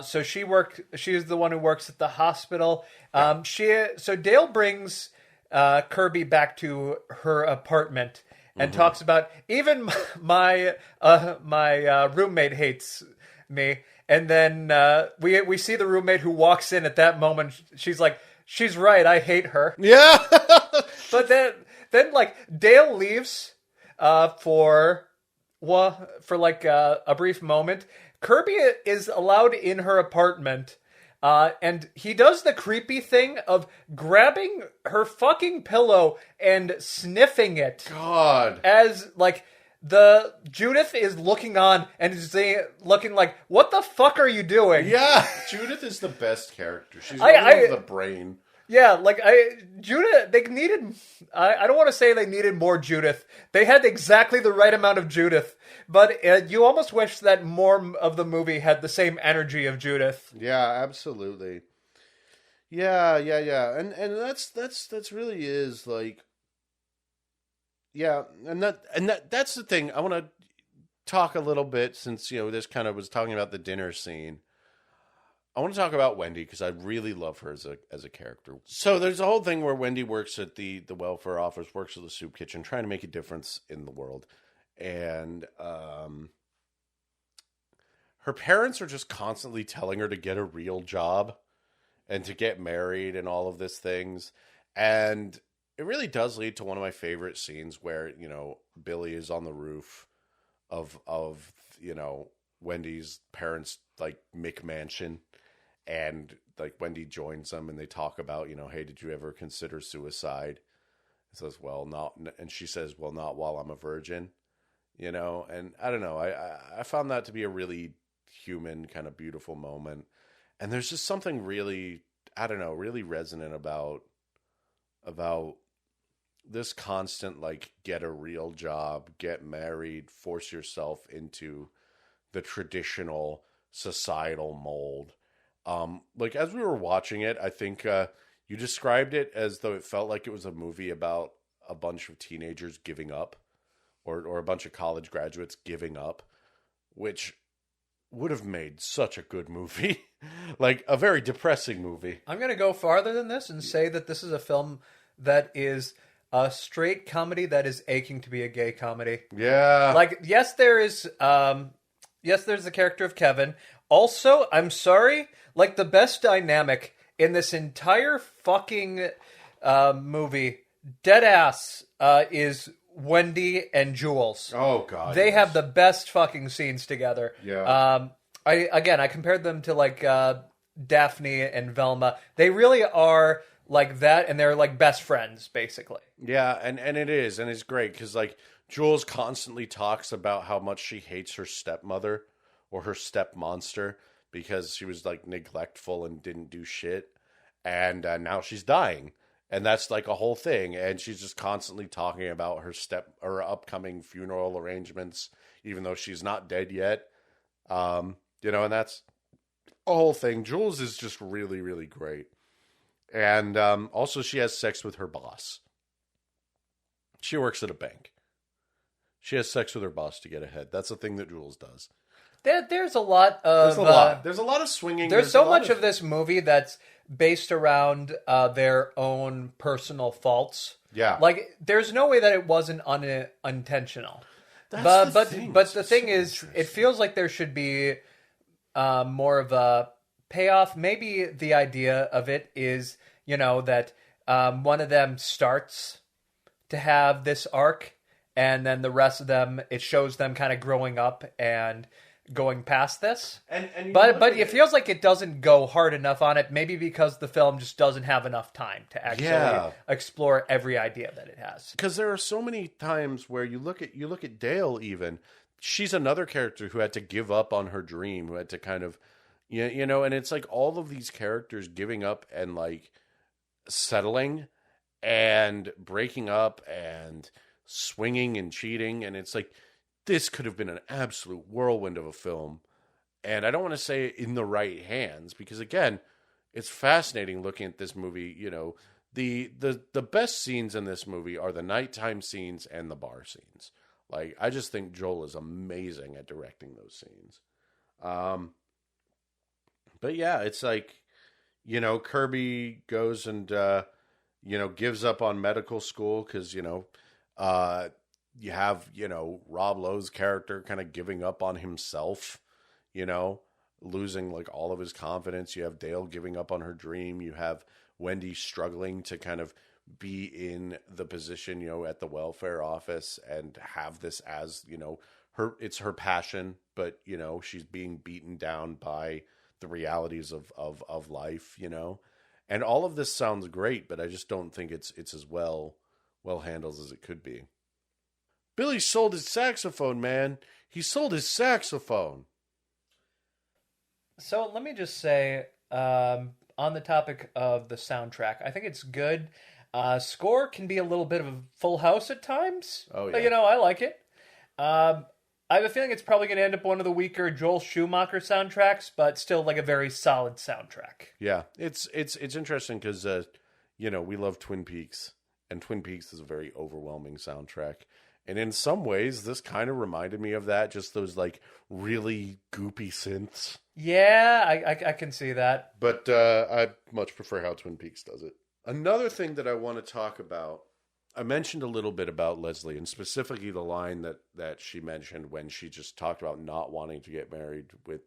[SPEAKER 4] So she's the one who works at the hospital. So Dale brings Kirby back to her apartment and talks about, even my roommate hates me. And then we see the roommate who walks in at that moment. She's like, she's right, I hate her.
[SPEAKER 3] Yeah.
[SPEAKER 4] But then like Dale leaves for a brief moment. Kirby is allowed in her apartment, and he does the creepy thing of grabbing her fucking pillow and sniffing it.
[SPEAKER 3] God.
[SPEAKER 4] As like the Judith is looking on and is looking like, what the fuck are you doing?
[SPEAKER 3] Yeah, Judith is the best character. She's the brain.
[SPEAKER 4] Yeah, Judith, they needed, I don't want to say they needed more Judith. They had exactly the right amount of Judith, but you almost wish that more of the movie had the same energy of Judith.
[SPEAKER 3] Yeah, absolutely. Yeah. And that's really is like, yeah, and that's the thing. I want to talk a little bit, since, this kind of was talking about the dinner scene. I want to talk about Wendy, because I really love her as a character. So there's a whole thing where Wendy works at the welfare office, works at the soup kitchen, trying to make a difference in the world. And her parents are just constantly telling her to get a real job and to get married and all of these things. And it really does lead to one of my favorite scenes where, Billy is on the roof of Wendy's parents like McMansion, and like Wendy joins them and they talk about, hey, did you ever consider suicide? He says, well, not, and she says, well, not while I'm a virgin, and I don't know. I found that to be a really human, kind of beautiful moment. And there's just something really, I don't know, really resonant about this constant, like, get a real job, get married, force yourself into the traditional societal mold. Like, as we were watching it, I think you described it as though it felt like it was a movie about a bunch of teenagers giving up, or a bunch of college graduates giving up, which would have made such a good movie. Like, a very depressing movie.
[SPEAKER 4] I'm going to go farther than this and say that this is a film that is a straight comedy that is aching to be a gay comedy.
[SPEAKER 3] Yeah.
[SPEAKER 4] Like, yes, there's the character of Kevin. Also, I'm sorry, like, the best dynamic in this entire fucking movie, deadass, is Wendy and Jules.
[SPEAKER 3] Oh, God.
[SPEAKER 4] They have the best fucking scenes together.
[SPEAKER 3] Yeah.
[SPEAKER 4] I compared them to, like, Daphne and Velma. They really are like that, and they're like best friends, basically.
[SPEAKER 3] Yeah, and it is, and it's great, because, like, Jules constantly talks about how much she hates her stepmother, or her step-monster, because she was, like, neglectful and didn't do shit, and now she's dying, and that's, like, a whole thing, and she's just constantly talking about her upcoming funeral arrangements, even though she's not dead yet, and that's a whole thing. Jules is just really, really great. And also, she has sex with her boss. She works at a bank. She has sex with her boss to get ahead. That's a thing that Jules does.
[SPEAKER 4] There's a lot of...
[SPEAKER 3] There's a lot of swinging.
[SPEAKER 4] There's so much of this movie that's based around their own personal faults.
[SPEAKER 3] Yeah.
[SPEAKER 4] Like, there's no way that it wasn't unintentional.
[SPEAKER 3] That's
[SPEAKER 4] But the thing
[SPEAKER 3] so
[SPEAKER 4] is, it feels like there should be more of a payoff. Maybe the idea of it is, that one of them starts to have this arc, and then the rest of them, it shows them kind of growing up and going past this. But it feels like it doesn't go hard enough on it, maybe because the film just doesn't have enough time to actually explore every idea that it has.
[SPEAKER 3] Because there are so many times where you look at Dale, even. She's another character who had to give up on her dream, who had to kind of, and it's like all of these characters giving up and, like, settling and breaking up and swinging and cheating, and it's like, this could have been an absolute whirlwind of a film. And I don't want to say in the right hands, because, again, it's fascinating looking at this movie. The best scenes in this movie are the nighttime scenes and the bar scenes. Like, I just think Joel is amazing at directing those scenes. But yeah, it's like, Kirby goes and, gives up on medical school because, you have, Rob Lowe's character kind of giving up on himself, losing, like, all of his confidence. You have Dale giving up on her dream. You have Wendy struggling to kind of be in the position, at the welfare office and have this as, it's her passion, but, she's being beaten down by the realities of life, and all of this sounds great, but I just don't think it's as well handled as it could be. Billy sold his saxophone, man. He sold his saxophone.
[SPEAKER 4] So let me just say, on the topic of the soundtrack, I think it's good. Score can be a little bit of a full house at times.
[SPEAKER 3] Oh, yeah.
[SPEAKER 4] But, I like it. I have a feeling it's probably going to end up one of the weaker Joel Schumacher soundtracks, but still, like, a very solid soundtrack.
[SPEAKER 3] Yeah, it's interesting because, we love Twin Peaks, and Twin Peaks is a very overwhelming soundtrack. And in some ways, this kind of reminded me of that, just those, like, really goopy synths.
[SPEAKER 4] Yeah, I can see that.
[SPEAKER 3] But I much prefer how Twin Peaks does it. Another thing that I want to talk about, I mentioned a little bit about Leslie, and specifically the line that she mentioned when she just talked about not wanting to get married with,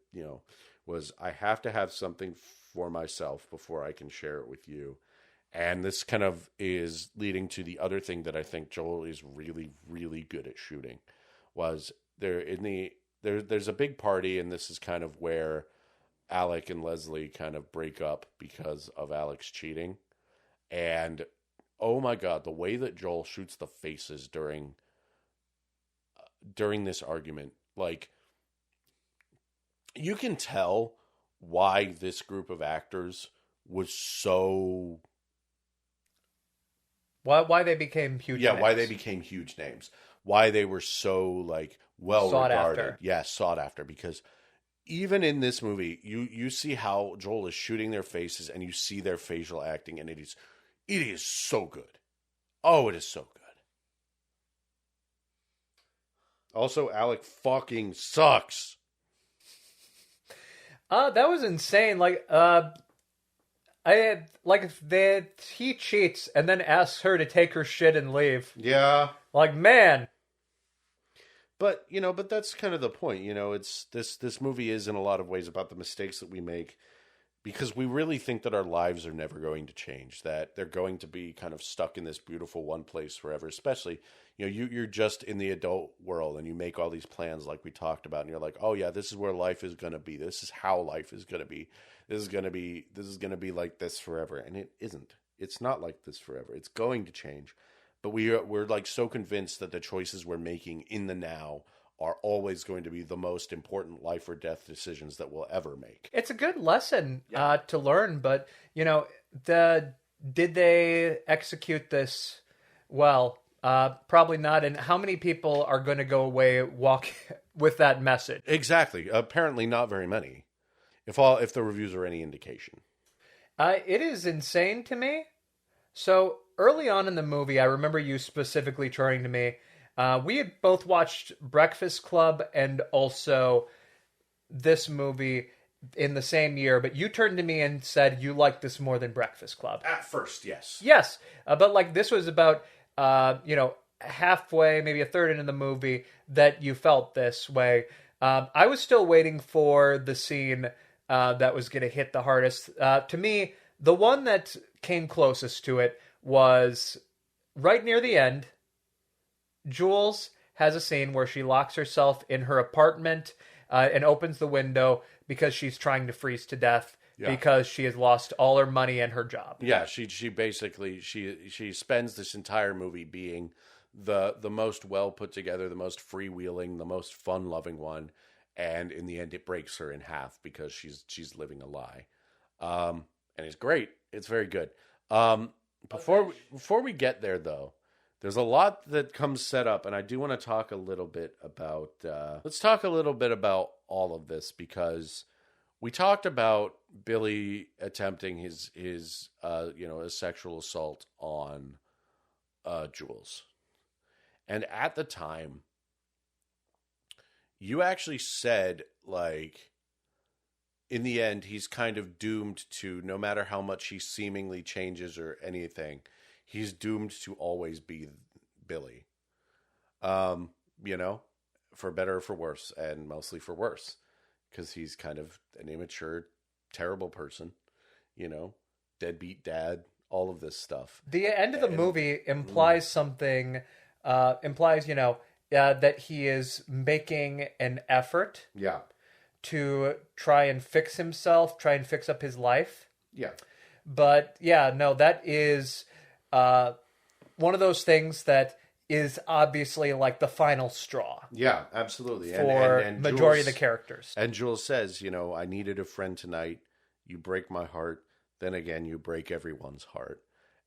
[SPEAKER 3] was, I have to have something for myself before I can share it with you. And this kind of is leading to the other thing that I think Joel is really, really good at shooting, was there's a big party, and this is kind of where Alec and Leslie kind of break up because of Alex cheating. And oh my God, the way that Joel shoots the faces during this argument, like, you can tell why this group of actors was so...
[SPEAKER 4] Why they became huge names.
[SPEAKER 3] Why they became huge names. Why they were so, like, well
[SPEAKER 4] Sought
[SPEAKER 3] regarded.
[SPEAKER 4] after.
[SPEAKER 3] Yeah, sought after. Because even in this movie, you see how Joel is shooting their faces, and you see their facial acting, and it is so good. Oh, it is so good. Also, Alec fucking sucks.
[SPEAKER 4] That was insane. Like, he cheats and then asks her to take her shit and leave.
[SPEAKER 3] Yeah.
[SPEAKER 4] Like, man.
[SPEAKER 3] But that's kind of the point. It's this movie is in a lot of ways about the mistakes that we make, because we really think that our lives are never going to change, that they're going to be kind of stuck in this beautiful one place forever. Especially, you're just in the adult world, and you make all these plans like we talked about, and you're like, oh yeah, this is where life is going to be. This is how life is going to be. This is going to be like this forever. And it isn't. It's not like this forever. It's going to change. But we're like so convinced that the choices we're making in the now are always going to be the most important life or death decisions that we'll ever make.
[SPEAKER 4] It's a good lesson to learn, but, did they execute this well? Probably not. And how many people are going to go away with that message?
[SPEAKER 3] Exactly. Apparently not very many, if the reviews are any indication.
[SPEAKER 4] It is insane to me. So early on in the movie, I remember you specifically turning to me. We had both watched Breakfast Club and also this movie in the same year, but you turned to me and said you liked this more than Breakfast Club.
[SPEAKER 3] At first, yes.
[SPEAKER 4] Yes, but like this was about, halfway, maybe a third into the movie that you felt this way. I was still waiting for the scene that was going to hit the hardest. To me, the one that came closest to it was right near the end. Jules has a scene where she locks herself in her apartment and opens the window because she's trying to freeze to death because she has lost all her money and her job.
[SPEAKER 3] Yeah, she basically she spends this entire movie being the most well put together, the most freewheeling, the most fun loving one, and in the end it breaks her in half because she's living a lie. And it's great. It's very good. Before we get there though, there's a lot that comes set up, and I do want to talk a little bit about... let's talk a little bit about all of this, because we talked about Billy attempting his sexual assault on Jules. And at the time, you actually said, like, in the end, he's kind of doomed to, no matter how much he seemingly changes or anything, he's doomed to always be Billy. For better or for worse, and mostly for worse, because he's kind of an immature, terrible person, deadbeat dad, all of this stuff.
[SPEAKER 4] The end of the movie implies something, that he is making an effort to try and fix himself, try and fix up his life.
[SPEAKER 3] Yeah.
[SPEAKER 4] But, that is one of those things that is obviously like the final straw.
[SPEAKER 3] Yeah, absolutely.
[SPEAKER 4] For
[SPEAKER 3] and
[SPEAKER 4] majority
[SPEAKER 3] Jules,
[SPEAKER 4] of the characters.
[SPEAKER 3] And Jules says, I needed a friend tonight. You break my heart. Then again, you break everyone's heart.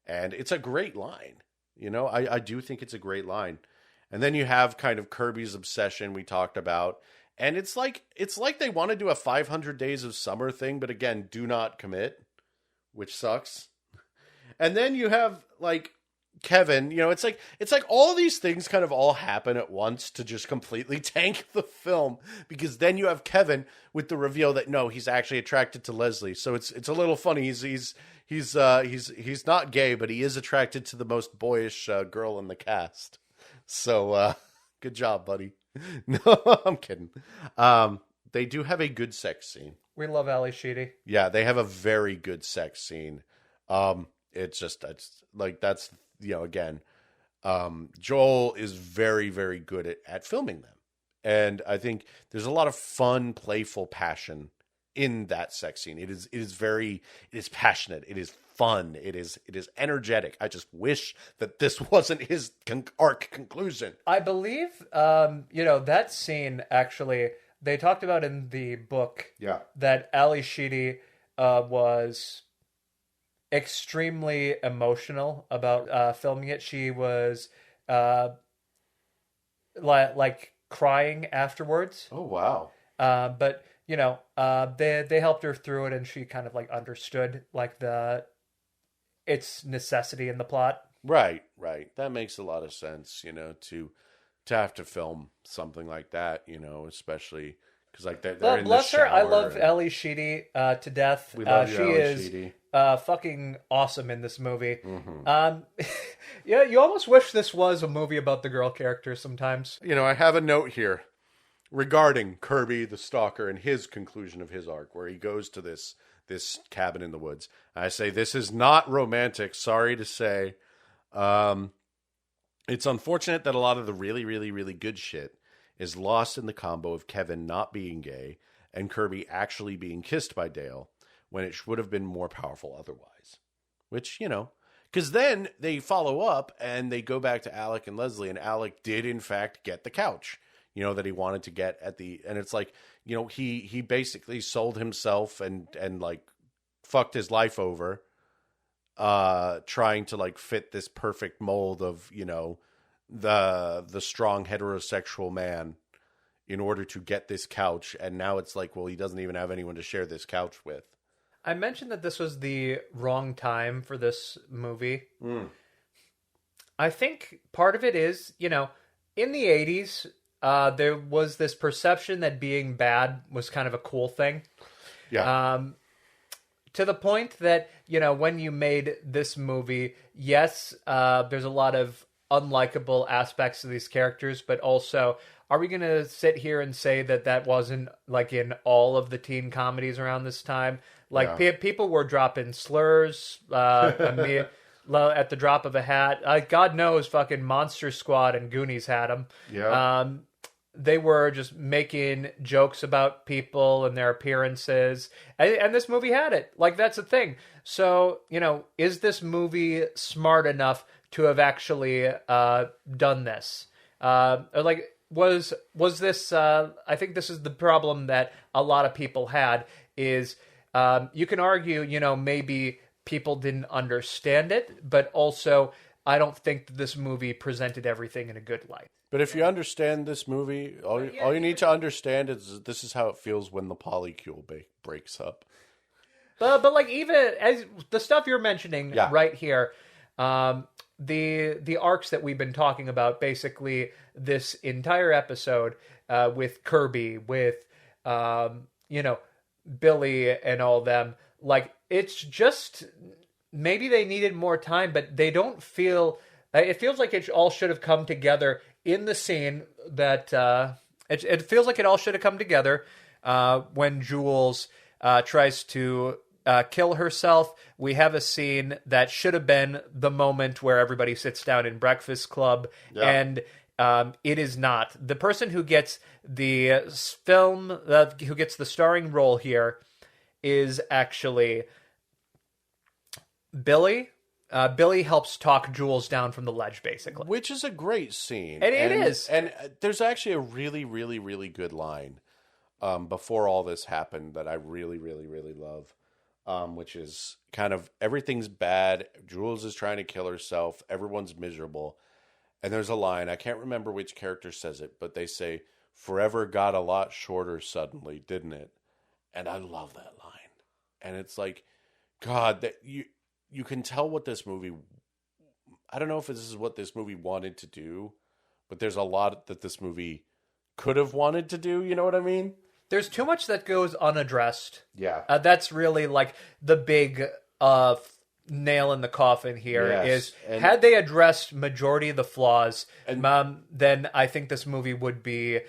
[SPEAKER 3] And it's a great line. I do think it's a great line. And then you have kind of Kirby's obsession we talked about. And it's like they want to do a 500 Days of Summer thing, but again, do not commit, which sucks. And then you have like Kevin, it's like all these things kind of all happen at once to just completely tank the film, because then you have Kevin with the reveal that no, he's actually attracted to Leslie. So it's a little funny. He's not gay, but he is attracted to the most boyish girl in the cast. So good job, buddy. No, I'm kidding. They do have a good sex scene.
[SPEAKER 4] We love Ali Sheedy.
[SPEAKER 3] Yeah, they have a very good sex scene. It's like, that's, again, Joel is very, very good at filming them. And I think there's a lot of fun, playful passion in that sex scene. It is passionate. It is fun. It is energetic. I just wish that this wasn't his arc conclusion.
[SPEAKER 4] I believe, that scene actually, they talked about in the book that Ali Sheedy was extremely emotional about filming it. She was like crying afterwards.
[SPEAKER 3] Oh, wow.
[SPEAKER 4] But they helped her through it, and she kind of like understood like its necessity in the plot.
[SPEAKER 3] Right. That makes a lot of sense, to have to film something like that, especially because like they're in
[SPEAKER 4] bless
[SPEAKER 3] the
[SPEAKER 4] her.
[SPEAKER 3] shower.
[SPEAKER 4] I love Ellie Sheedy to death.
[SPEAKER 3] We love you,
[SPEAKER 4] she
[SPEAKER 3] Ellie
[SPEAKER 4] is
[SPEAKER 3] Sheedy.
[SPEAKER 4] fucking awesome in this movie. Yeah, you almost wish this was a movie about the girl character sometimes.
[SPEAKER 3] I have a note here regarding Kirby the Stalker and his conclusion of his arc, where he goes to this cabin in the woods. I say this is not romantic. Sorry to say. It's unfortunate that a lot of the really, really, really good shit is lost in the combo of Kevin not being gay and Kirby actually being kissed by Dale, when it would have been more powerful otherwise. Which, because then they follow up and they go back to Alec and Leslie, and Alec did in fact get the couch, that he wanted to get and it's like, he basically sold himself and like fucked his life over, trying to like fit this perfect mold of, the strong heterosexual man in order to get this couch. And now it's like, well, he doesn't even have anyone to share this couch with.
[SPEAKER 4] I mentioned that this was the wrong time for this movie. I think part of it is, in the 80s, there was this perception that being bad was kind of a cool thing.
[SPEAKER 3] Yeah.
[SPEAKER 4] To the point that, when you made this movie, yes, there's a lot of unlikable aspects to these characters, but also, are we going to sit here and say that wasn't like in all of the teen comedies around this time? Like people were dropping slurs at the drop of a hat. God knows fucking Monster Squad and Goonies had them.
[SPEAKER 3] Yeah.
[SPEAKER 4] They were just making jokes about people and their appearances. And this movie had it. Like, that's the thing. So, is this movie smart enough to have actually done this? Was this... I think this is the problem that a lot of people had, is you can argue, maybe people didn't understand it, but also I don't think that this movie presented everything in a good light.
[SPEAKER 3] But if you understand this movie, all you need to understand is this is how it feels when the polycule breaks up.
[SPEAKER 4] But like, even as the stuff you're mentioning right here, the arcs that we've been talking about, basically this entire episode, with Kirby, with Billy and all them, like, it's just, maybe they needed more time, but they don't feel, it feels like it all should have come together in the scene that, it feels like it all should have come together when Jules tries to kill herself. We have a scene that should have been the moment where everybody sits down in Breakfast Club, and it is not. The person who gets the film, who gets the starring role here, is actually Billy. Billy helps talk Jules down from the ledge, basically.
[SPEAKER 3] Which is a great scene.
[SPEAKER 4] And it is.
[SPEAKER 3] And there's actually a really, really, really good line before all this happened that I really, really, really love, which is kind of, everything's bad. Jules is trying to kill herself. Everyone's miserable. And there's a line, I can't remember which character says it, but they say, "Forever got a lot shorter suddenly, didn't it?" And I love that line. And it's like, God, that you can tell what this movie, I don't know if this is what this movie wanted to do, but there's a lot that this movie could have wanted to do, you know what I mean?
[SPEAKER 4] There's too much that goes unaddressed.
[SPEAKER 3] Yeah.
[SPEAKER 4] That's really like the big nail in the coffin here, is had they addressed majority of the flaws, then I think this movie would be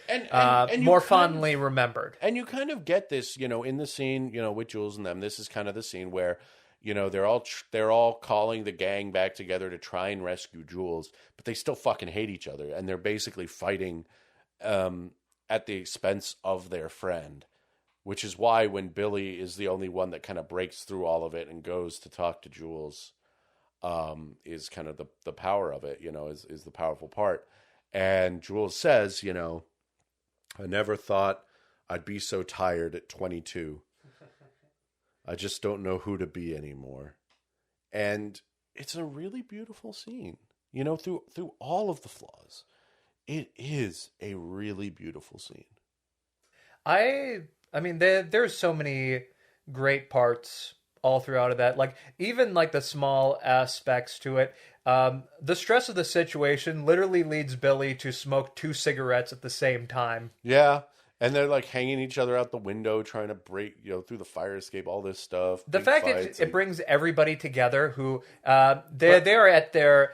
[SPEAKER 4] more fondly remembered.
[SPEAKER 3] And you kind of get this, in the scene, with Jules and them. This is kind of the scene where, they're all calling the gang back together to try and rescue Jules, but they still fucking hate each other, and they're basically fighting at the expense of their friend, which is why when Billy is the only one that kind of breaks through all of it and goes to talk to Jules, is kind of the power of it, is the powerful part. And Jules says, I never thought I'd be so tired at 22. I just don't know who to be anymore. And it's a really beautiful scene, through all of the flaws. It is a really beautiful scene.
[SPEAKER 4] I mean, there's so many great parts all throughout of that. Like, even like the small aspects to it. The stress of the situation literally leads Billy to smoke 2 cigarettes at the same time.
[SPEAKER 3] Yeah. And they're like hanging each other out the window, trying to break, through the fire escape, all this stuff.
[SPEAKER 4] The fact that it brings everybody together who, they're at their,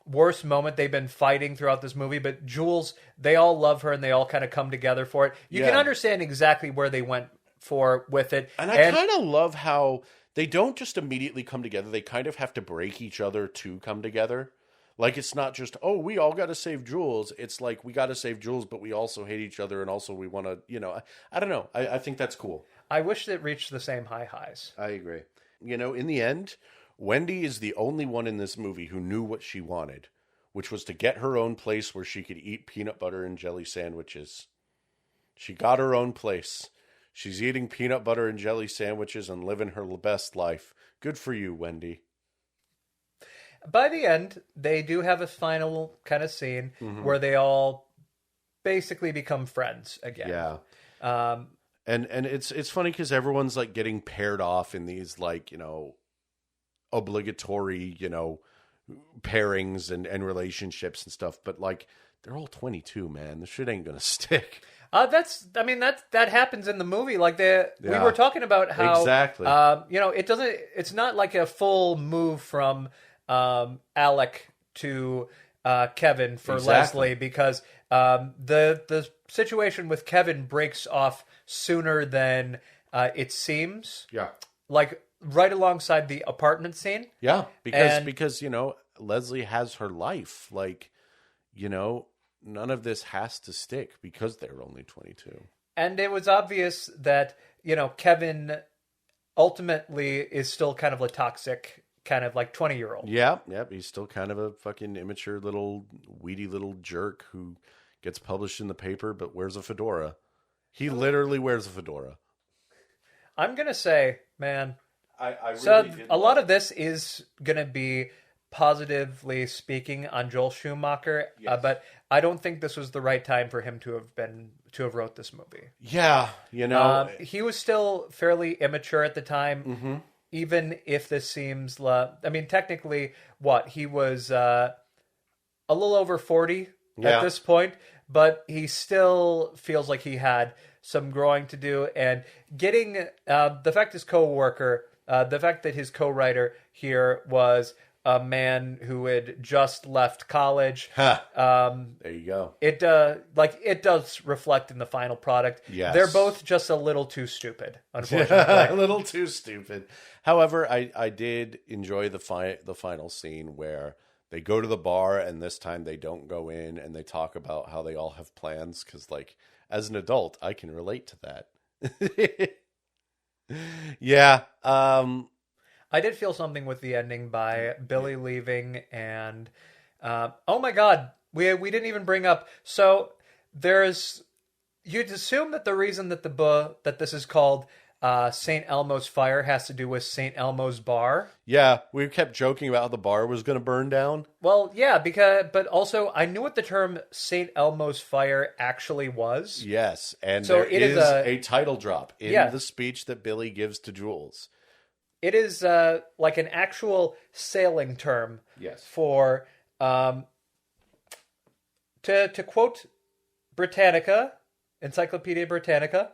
[SPEAKER 4] worst moment. They've been fighting throughout this movie, but Jules, they all love her and they all kind of come together for it. You can understand exactly where they went with it.
[SPEAKER 3] And I kind of love how they don't just immediately come together. They kind of have to break each other to come together. Like, it's not just, we all got to save Jules. It's like, we got to save Jules, but we also hate each other. And also we want to, I don't know. I think that's cool.
[SPEAKER 4] I wish it reached the same highs.
[SPEAKER 3] I agree. In the end, Wendy is the only one in this movie who knew what she wanted, which was to get her own place where she could eat peanut butter and jelly sandwiches. She got her own place. She's eating peanut butter and jelly sandwiches and living her best life. Good for you, Wendy.
[SPEAKER 4] By the end, they do have a final kind of scene where they all basically become friends again.
[SPEAKER 3] Yeah. And it's funny because everyone's like getting paired off in these like, obligatory, pairings and relationships and stuff. But like, they're all 22, man. This shit ain't going to stick.
[SPEAKER 4] That happens in the movie. Like we were talking about how
[SPEAKER 3] exactly.
[SPEAKER 4] It's not like a full move from Alec to Kevin for Leslie, because the situation with Kevin breaks off sooner than it seems.
[SPEAKER 3] Yeah.
[SPEAKER 4] Like right alongside the apartment scene.
[SPEAKER 3] Yeah, because Leslie has her life. Like, none of this has to stick because they're only 22.
[SPEAKER 4] And it was obvious that, Kevin ultimately is still kind of a toxic, kind of like 20-year-old.
[SPEAKER 3] Yeah, he's still kind of a fucking immature little, weedy little jerk who gets published in the paper but wears a fedora. He literally wears a fedora.
[SPEAKER 4] I'm going to say, man,
[SPEAKER 3] I
[SPEAKER 4] really a lot of this is going to be positively speaking on Joel Schumacher,
[SPEAKER 3] yes.
[SPEAKER 4] But I don't think this was the right time for him to have wrote this movie.
[SPEAKER 3] Yeah,
[SPEAKER 4] he was still fairly immature at the time.
[SPEAKER 3] Mm-hmm.
[SPEAKER 4] Even if this seems, technically, he was a little over 40 at this point, but he still feels like he had some growing to do, and getting the fact his co-worker, the fact that his co-writer here was a man who had just left college.
[SPEAKER 3] There you go.
[SPEAKER 4] It does reflect in the final product.
[SPEAKER 3] Yes.
[SPEAKER 4] They're both just a little too stupid, unfortunately.
[SPEAKER 3] A little too stupid. However, I did enjoy the final scene where they go to the bar and this time they don't go in and they talk about how they all have plans because, like, as an adult, I can relate to that. Yeah.
[SPEAKER 4] I did feel something with the ending by Billy leaving, and oh my God, we didn't even bring up. So you'd assume that the reason that that this is called St. Elmo's Fire has to do with St. Elmo's Bar.
[SPEAKER 3] Yeah, we kept joking about how the bar was going to burn down.
[SPEAKER 4] Well, yeah, but also I knew what the term St. Elmo's Fire actually was.
[SPEAKER 3] Yes, and
[SPEAKER 4] so
[SPEAKER 3] there is a title drop in the speech that Billy gives to Jules.
[SPEAKER 4] It is like an actual sailing term.
[SPEAKER 3] Yes.
[SPEAKER 4] For to quote Britannica, Encyclopedia Britannica,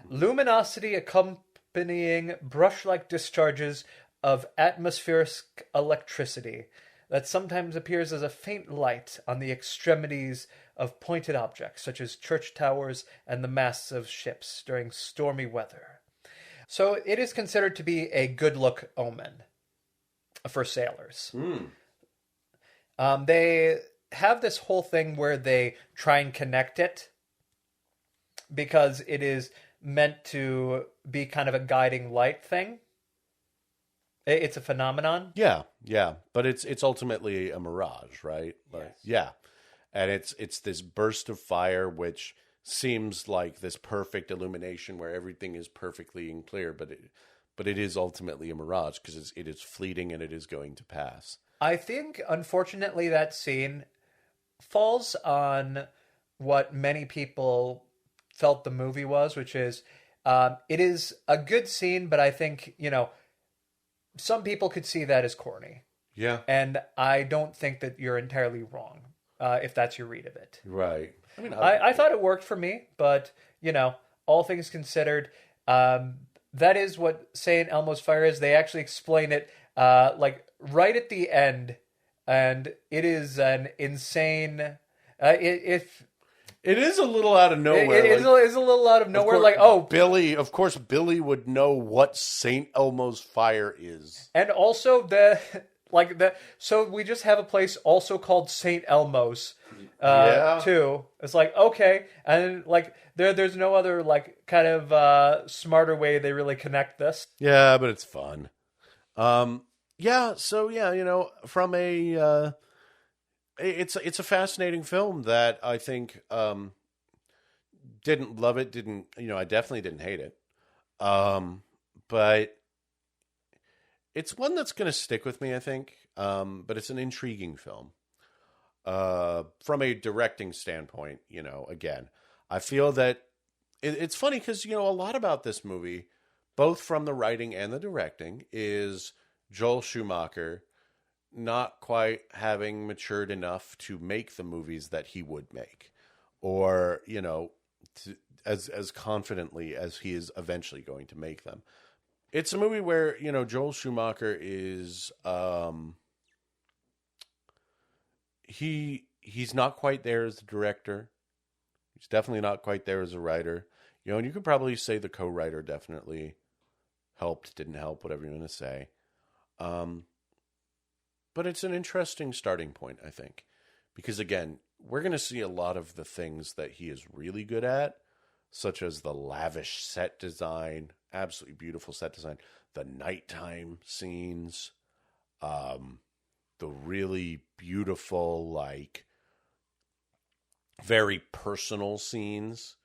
[SPEAKER 4] luminosity accompanying brush-like discharges of atmospheric electricity that sometimes appears as a faint light on the extremities of pointed objects, such as church towers and the masts of ships during stormy weather. So it is considered to be a good luck omen for sailors. They have this whole thing where they try and connect it because it is meant to be kind of a guiding light thing. It's a phenomenon.
[SPEAKER 3] Yeah, yeah, but it's ultimately a mirage, right? Like, yeah, and it's this burst of fire which seems like this perfect illumination where everything is perfectly and clear, but it is ultimately a mirage because it is fleeting and it is going to pass.
[SPEAKER 4] I think, unfortunately, that scene falls on what many people felt the movie was, which is it is a good scene, but I think, some people could see that as corny.
[SPEAKER 3] Yeah.
[SPEAKER 4] And I don't think that you're entirely wrong if that's your read of it.
[SPEAKER 3] Right. I mean,
[SPEAKER 4] I thought it worked for me, but, all things considered, that is what St. Elmo's Fire is. They actually explain it right at the end, and it is an insane...
[SPEAKER 3] It is a little out of nowhere.
[SPEAKER 4] It is a little out of nowhere.
[SPEAKER 3] Billy, of course, Billy would know what St. Elmo's Fire is.
[SPEAKER 4] And also so we just have a place also called St. Elmo's, too. It's like, okay. And there's no other kind of smarter way they really connect this.
[SPEAKER 3] Yeah, but it's fun. Yeah. So yeah, from a, it's a fascinating film that I think didn't love it. I definitely didn't hate it. But it's one that's going to stick with me, I think. But it's an intriguing film. From a directing standpoint, again, I feel that it's funny because, a lot about this movie, both from the writing and the directing, is Joel Schumacher not quite having matured enough to make the movies that he would make, or as confidently as he is eventually going to make them. It's a movie where Joel Schumacher is he's not quite there as a director. He's definitely not quite there as a writer. And you could probably say the co-writer definitely helped, didn't help, whatever you want to say. But it's an interesting starting point, I think. Because, again, we're going to see a lot of the things that he is really good at, such as the lavish set design, absolutely beautiful set design, the nighttime scenes, the really beautiful, very personal scenes.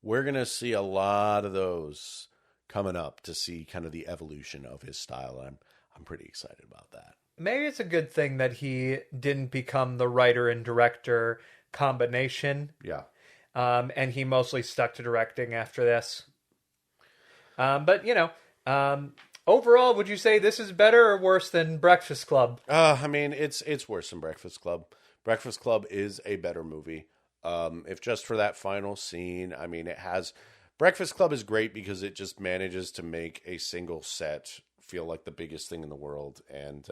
[SPEAKER 3] We're going to see a lot of those coming up to see kind of the evolution of his style. And I'm pretty excited about that.
[SPEAKER 4] Maybe it's a good thing that he didn't become the writer and director combination.
[SPEAKER 3] Yeah.
[SPEAKER 4] And he mostly stuck to directing after this. But, overall, would you say this is better or worse than Breakfast Club?
[SPEAKER 3] It's worse than Breakfast Club. Breakfast Club is a better movie. If just for that final scene, Breakfast Club is great because it just manages to make a single set feel like the biggest thing in the world. And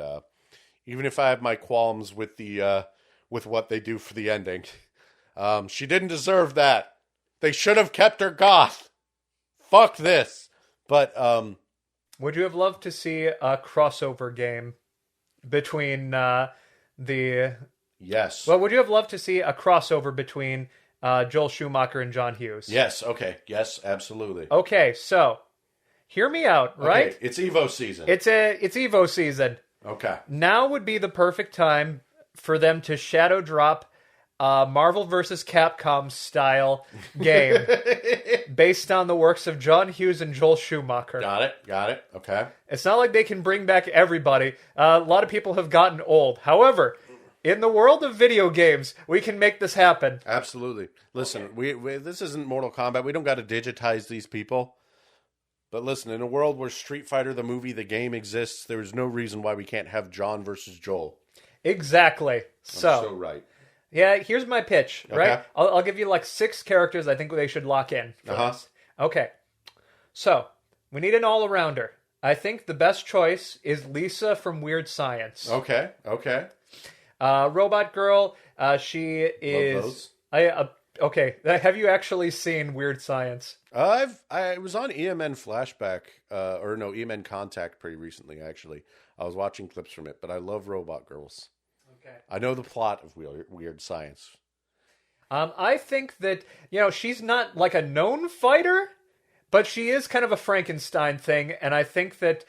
[SPEAKER 3] even if I have my qualms with with what they do for the ending, she didn't deserve that. They should have kept her goth. Fuck this. But
[SPEAKER 4] would you have loved to see a crossover game between
[SPEAKER 3] Yes.
[SPEAKER 4] Well, would you have loved to see a crossover between Joel Schumacher and John Hughes?
[SPEAKER 3] Yes. Okay. Yes. Absolutely.
[SPEAKER 4] Okay. So, hear me out. Right?
[SPEAKER 3] Okay. It's Evo season.
[SPEAKER 4] It's Evo season.
[SPEAKER 3] Okay.
[SPEAKER 4] Now would be the perfect time for them to shadow drop a Marvel vs. Capcom style game based on the works of John Hughes and Joel Schumacher.
[SPEAKER 3] Got it. Okay.
[SPEAKER 4] It's not like they can bring back everybody. A lot of people have gotten old. However, in the world of video games, we can make this happen.
[SPEAKER 3] Absolutely. Listen, we this isn't Mortal Kombat. We don't got to digitize these people. But listen, in a world where Street Fighter, the movie, the game exists, there is no reason why we can't have John versus Joel.
[SPEAKER 4] Exactly.
[SPEAKER 3] I'm so right.
[SPEAKER 4] Yeah, here's my pitch,
[SPEAKER 3] Okay.
[SPEAKER 4] right? I'll give you 6 characters I think they should lock in for this. Okay. So, we need an all-arounder. I think the best choice is Lisa from Weird Science.
[SPEAKER 3] Okay.
[SPEAKER 4] Robot Girl, she is...
[SPEAKER 3] Love those.
[SPEAKER 4] Okay, have you actually seen Weird Science?
[SPEAKER 3] I was on EMN Flashback, EMN Contact pretty recently, actually. I was watching clips from it, but I love Robot Girls.
[SPEAKER 4] Okay.
[SPEAKER 3] I know the plot of Weird Science.
[SPEAKER 4] I think that, she's not like a known fighter, but she is kind of a Frankenstein thing, and I think that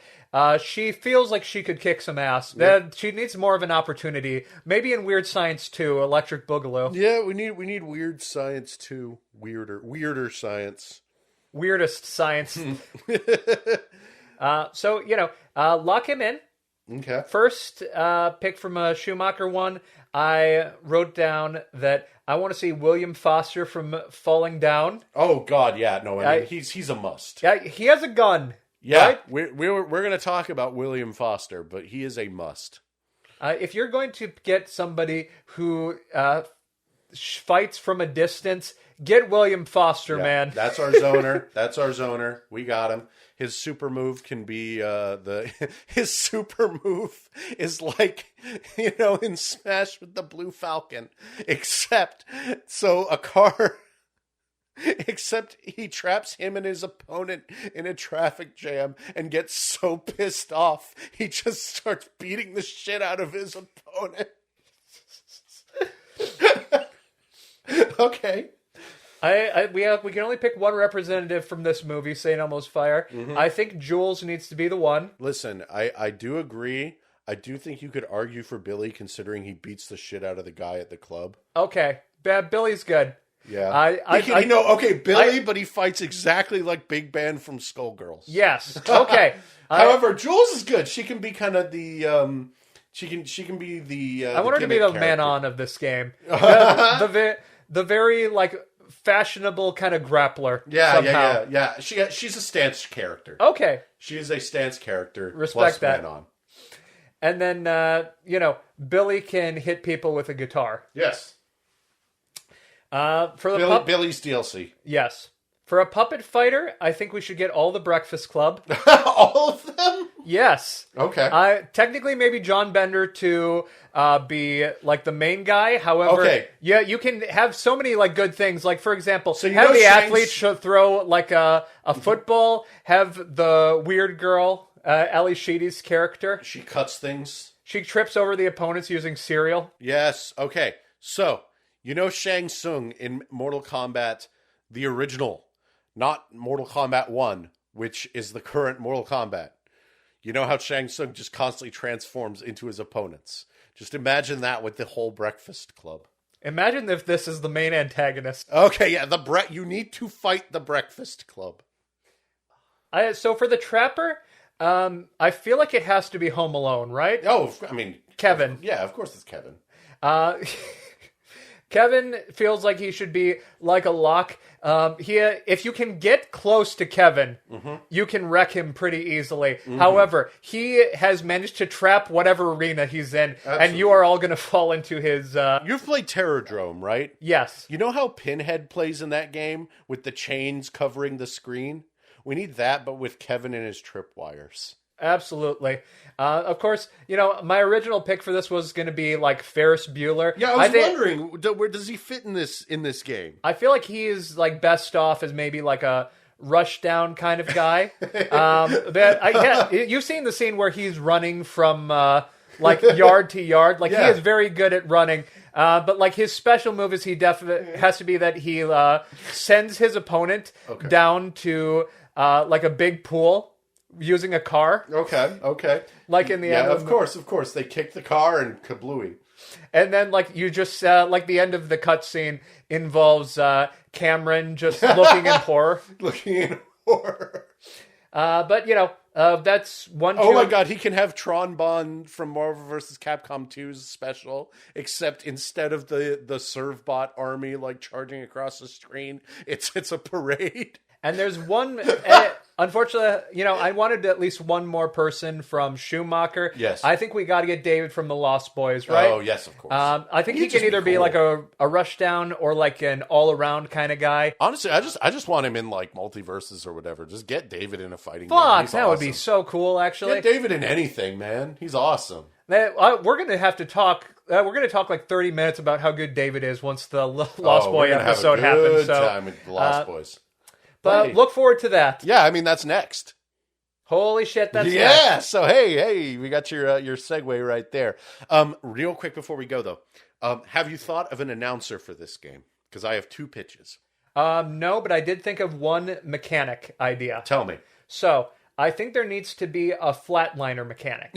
[SPEAKER 4] she feels like she could kick some ass.
[SPEAKER 3] Yep.
[SPEAKER 4] She needs more of an opportunity. Maybe in Weird Science 2, Electric Boogaloo.
[SPEAKER 3] Yeah, we need Weird Science too. Weirder science.
[SPEAKER 4] Weirdest science. So, lock him in.
[SPEAKER 3] Okay.
[SPEAKER 4] First pick from a Schumacher one, I wrote down that I want to see William Foster from Falling Down.
[SPEAKER 3] Oh God, yeah, no, I mean, he's a must.
[SPEAKER 4] Yeah, he has a gun.
[SPEAKER 3] Yeah,
[SPEAKER 4] right?
[SPEAKER 3] we're going to talk about William Foster, but he is a must.
[SPEAKER 4] If you're going to get somebody who fights from a distance, get William Foster, man.
[SPEAKER 3] That's our zoner. We got him. His super move can be his super move is like, in Smash with the Blue Falcon, except he traps him and his opponent in a traffic jam and gets so pissed off he just starts beating the shit out of his opponent. Okay.
[SPEAKER 4] We can only pick one representative from this movie, St. Elmo's Fire. Mm-hmm. I think Jules needs to be the one.
[SPEAKER 3] Listen, I do agree. I do think you could argue for Billy, considering he beats the shit out of the guy at the club.
[SPEAKER 4] Okay, Billy's good.
[SPEAKER 3] Yeah, Billy, but he fights exactly like Big Ben from Skullgirls.
[SPEAKER 4] Yes. Okay.
[SPEAKER 3] However, Jules is good. She can be kind of the she can be the.
[SPEAKER 4] I want her to be the man-on of this game. The very like fashionable kind of grappler.
[SPEAKER 3] Yeah. She's a stance character.
[SPEAKER 4] Okay.
[SPEAKER 3] She is a stance character.
[SPEAKER 4] Respect
[SPEAKER 3] plus
[SPEAKER 4] that.
[SPEAKER 3] Man on.
[SPEAKER 4] And then Billy can hit people with a guitar.
[SPEAKER 3] Yes.
[SPEAKER 4] For the
[SPEAKER 3] Billy's DLC.
[SPEAKER 4] Yes. For a puppet fighter, I think we should get all the Breakfast Club.
[SPEAKER 3] All of them?
[SPEAKER 4] Yes.
[SPEAKER 3] Okay.
[SPEAKER 4] Technically, maybe John Bender to be like the main guy. However,
[SPEAKER 3] okay.
[SPEAKER 4] Yeah, you can have so many like good things. Like for example,
[SPEAKER 3] so
[SPEAKER 4] have the athletes throw like a football. Have the weird girl, Ellie Sheedy's character.
[SPEAKER 3] She cuts things.
[SPEAKER 4] She trips over the opponents using cereal.
[SPEAKER 3] Yes. Okay. So Shang Tsung in Mortal Kombat, the original. Not Mortal Kombat 1, which is the current Mortal Kombat. You know how Shang Tsung just constantly transforms into his opponents. Just imagine that with the whole Breakfast Club.
[SPEAKER 4] Imagine if this is the main antagonist.
[SPEAKER 3] Okay, yeah, you need to fight the Breakfast Club.
[SPEAKER 4] So for the Trapper, I feel like it has to be Home Alone, right?
[SPEAKER 3] Oh, I mean...
[SPEAKER 4] Kevin.
[SPEAKER 3] Yeah, of course it's Kevin.
[SPEAKER 4] Kevin feels like he should be like a lock. If you can get close to Kevin, mm-hmm. you can wreck him pretty easily. Mm-hmm. However, he has managed to trap whatever arena he's in, Absolutely. And you are all going to fall into his...
[SPEAKER 3] You've played Terrordrome, right?
[SPEAKER 4] Yes.
[SPEAKER 3] You know how Pinhead plays in that game with the chains covering the screen? We need that, but with Kevin and his tripwires.
[SPEAKER 4] Absolutely. Of course, my original pick for this was going to be like Ferris Bueller.
[SPEAKER 3] Yeah, I was wondering, where does he fit in this game?
[SPEAKER 4] I feel like he is like best off as maybe like a Rushdown kind of guy. You've seen the scene where he's running from like yard to yard. Like He is very good at running. But like his special move is he definitely has to be that he sends his opponent down to like a big pool. Using a car.
[SPEAKER 3] Okay.
[SPEAKER 4] Like in the end
[SPEAKER 3] of course. They kick the car and kablooey.
[SPEAKER 4] And then like you just, like the end of the cutscene involves Cameron just looking in horror. But, that's one...
[SPEAKER 3] Oh my god, he can have Tron Bonne from Marvel vs. Capcom 2's special, except instead of the Servbot army like charging across the screen, it's a parade.
[SPEAKER 4] And there's one... Unfortunately, I wanted at least one more person from Schumacher.
[SPEAKER 3] Yes.
[SPEAKER 4] I think we got to get David from the Lost Boys, right?
[SPEAKER 3] Oh, yes, of course.
[SPEAKER 4] I think he can either be like a Rushdown or like an all-around kind of guy.
[SPEAKER 3] Honestly, I just want him in like multiverses or whatever. Just get David in a fighting game.
[SPEAKER 4] Fuck, that would be so cool, actually.
[SPEAKER 3] Get David in anything, man. He's awesome.
[SPEAKER 4] We're going to have to talk... we're going to talk like 30 minutes about how good David is once the Lost Boy episode happens.
[SPEAKER 3] So, time with the Lost Boys.
[SPEAKER 4] But look forward to that.
[SPEAKER 3] Yeah, I mean, that's next.
[SPEAKER 4] Holy shit, that's next.
[SPEAKER 3] Yeah, so hey, we got your segue right there. Real quick before we go, though. Have you thought of an announcer for this game? Because I have 2 pitches.
[SPEAKER 4] No, but I did think of one mechanic idea.
[SPEAKER 3] Tell me.
[SPEAKER 4] So I think there needs to be a flatliner mechanic.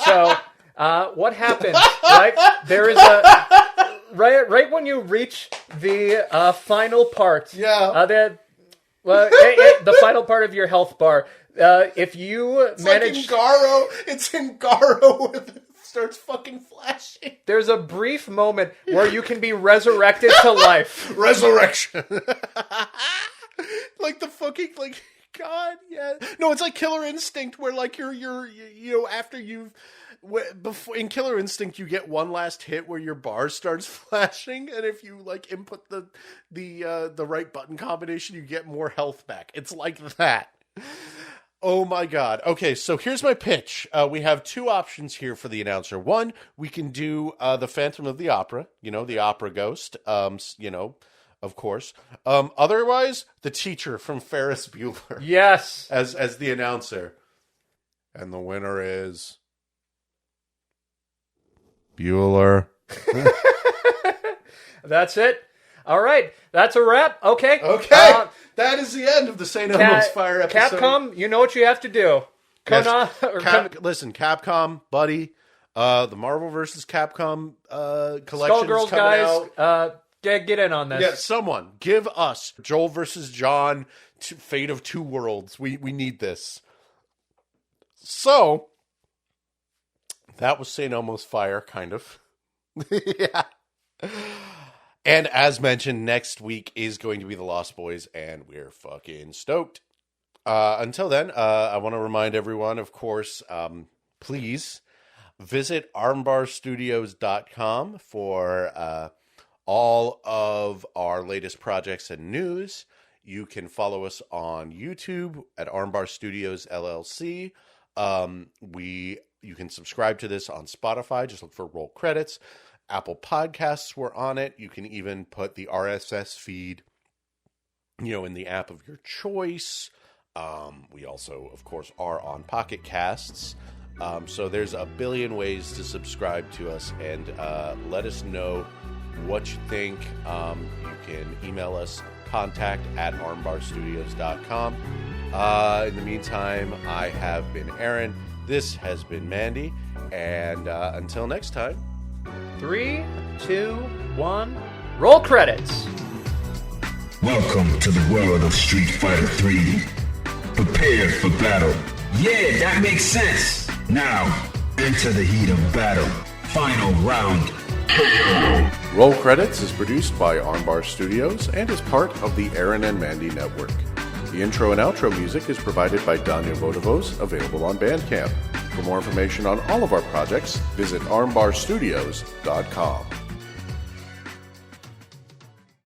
[SPEAKER 4] So what happens? Right, there is a right when you reach the final part.
[SPEAKER 3] Yeah.
[SPEAKER 4] The final part of your health bar. If you manage,
[SPEAKER 3] It's in Garo where it starts fucking flashing.
[SPEAKER 4] there's a brief moment where you can be resurrected to life.
[SPEAKER 3] Resurrection. Like the fucking God, yeah. No, it's like Killer Instinct where like you're after you've before in Killer Instinct you get one last hit where your bar starts flashing, and if you like input the right button combination you get more health back. It's like that. Oh my God. Okay, so here's my pitch. We have 2 options here for the announcer. One, we can do the Phantom of the Opera, the opera ghost, of course. Otherwise, the teacher from Ferris Bueller.
[SPEAKER 4] Yes.
[SPEAKER 3] As the announcer. And the winner is Bueller.
[SPEAKER 4] That's it. All right. That's a wrap. Okay.
[SPEAKER 3] Okay. That is the end of the St. Elmo's Fire episode.
[SPEAKER 4] Capcom, you know what you have to do.
[SPEAKER 3] Listen, Capcom, buddy. The Marvel vs. Capcom collection
[SPEAKER 4] Skullgirls
[SPEAKER 3] is coming
[SPEAKER 4] guys,
[SPEAKER 3] out.
[SPEAKER 4] get in on this.
[SPEAKER 3] Yeah, someone give us Joel versus John, Fate of Two Worlds. We need this. So that was St. Elmo's Fire, kind of. Yeah. And as mentioned, next week is going to be The Lost Boys, and we're fucking stoked. Until then, I want to remind everyone, of course, please visit armbarstudios.com for all of our latest projects and news. You can follow us on YouTube at Armbar Studios LLC. You can subscribe to this on Spotify. Just look for Roll Credits. Apple Podcasts, we're on it. You can even put the RSS feed, in the app of your choice. We also, of course, are on Pocket Casts. So there's a billion ways to subscribe to us, and let us know what you think. You can email us, contact@armbarstudios.com. In the meantime, I have been Aaron. This has been Mandy. And until next time.
[SPEAKER 4] 3, 2, 1, roll credits.
[SPEAKER 5] Welcome to the world of Street Fighter 3. Prepare for battle. Yeah, that makes sense. Now, enter the heat of battle. Final round.
[SPEAKER 3] Roll Credits is produced by Armbar Studios and is part of the Aaron and Mandy Network. The intro and outro music is provided by Daniel Vodovos, available on Bandcamp. For more information on all of our projects, visit armbarstudios.com.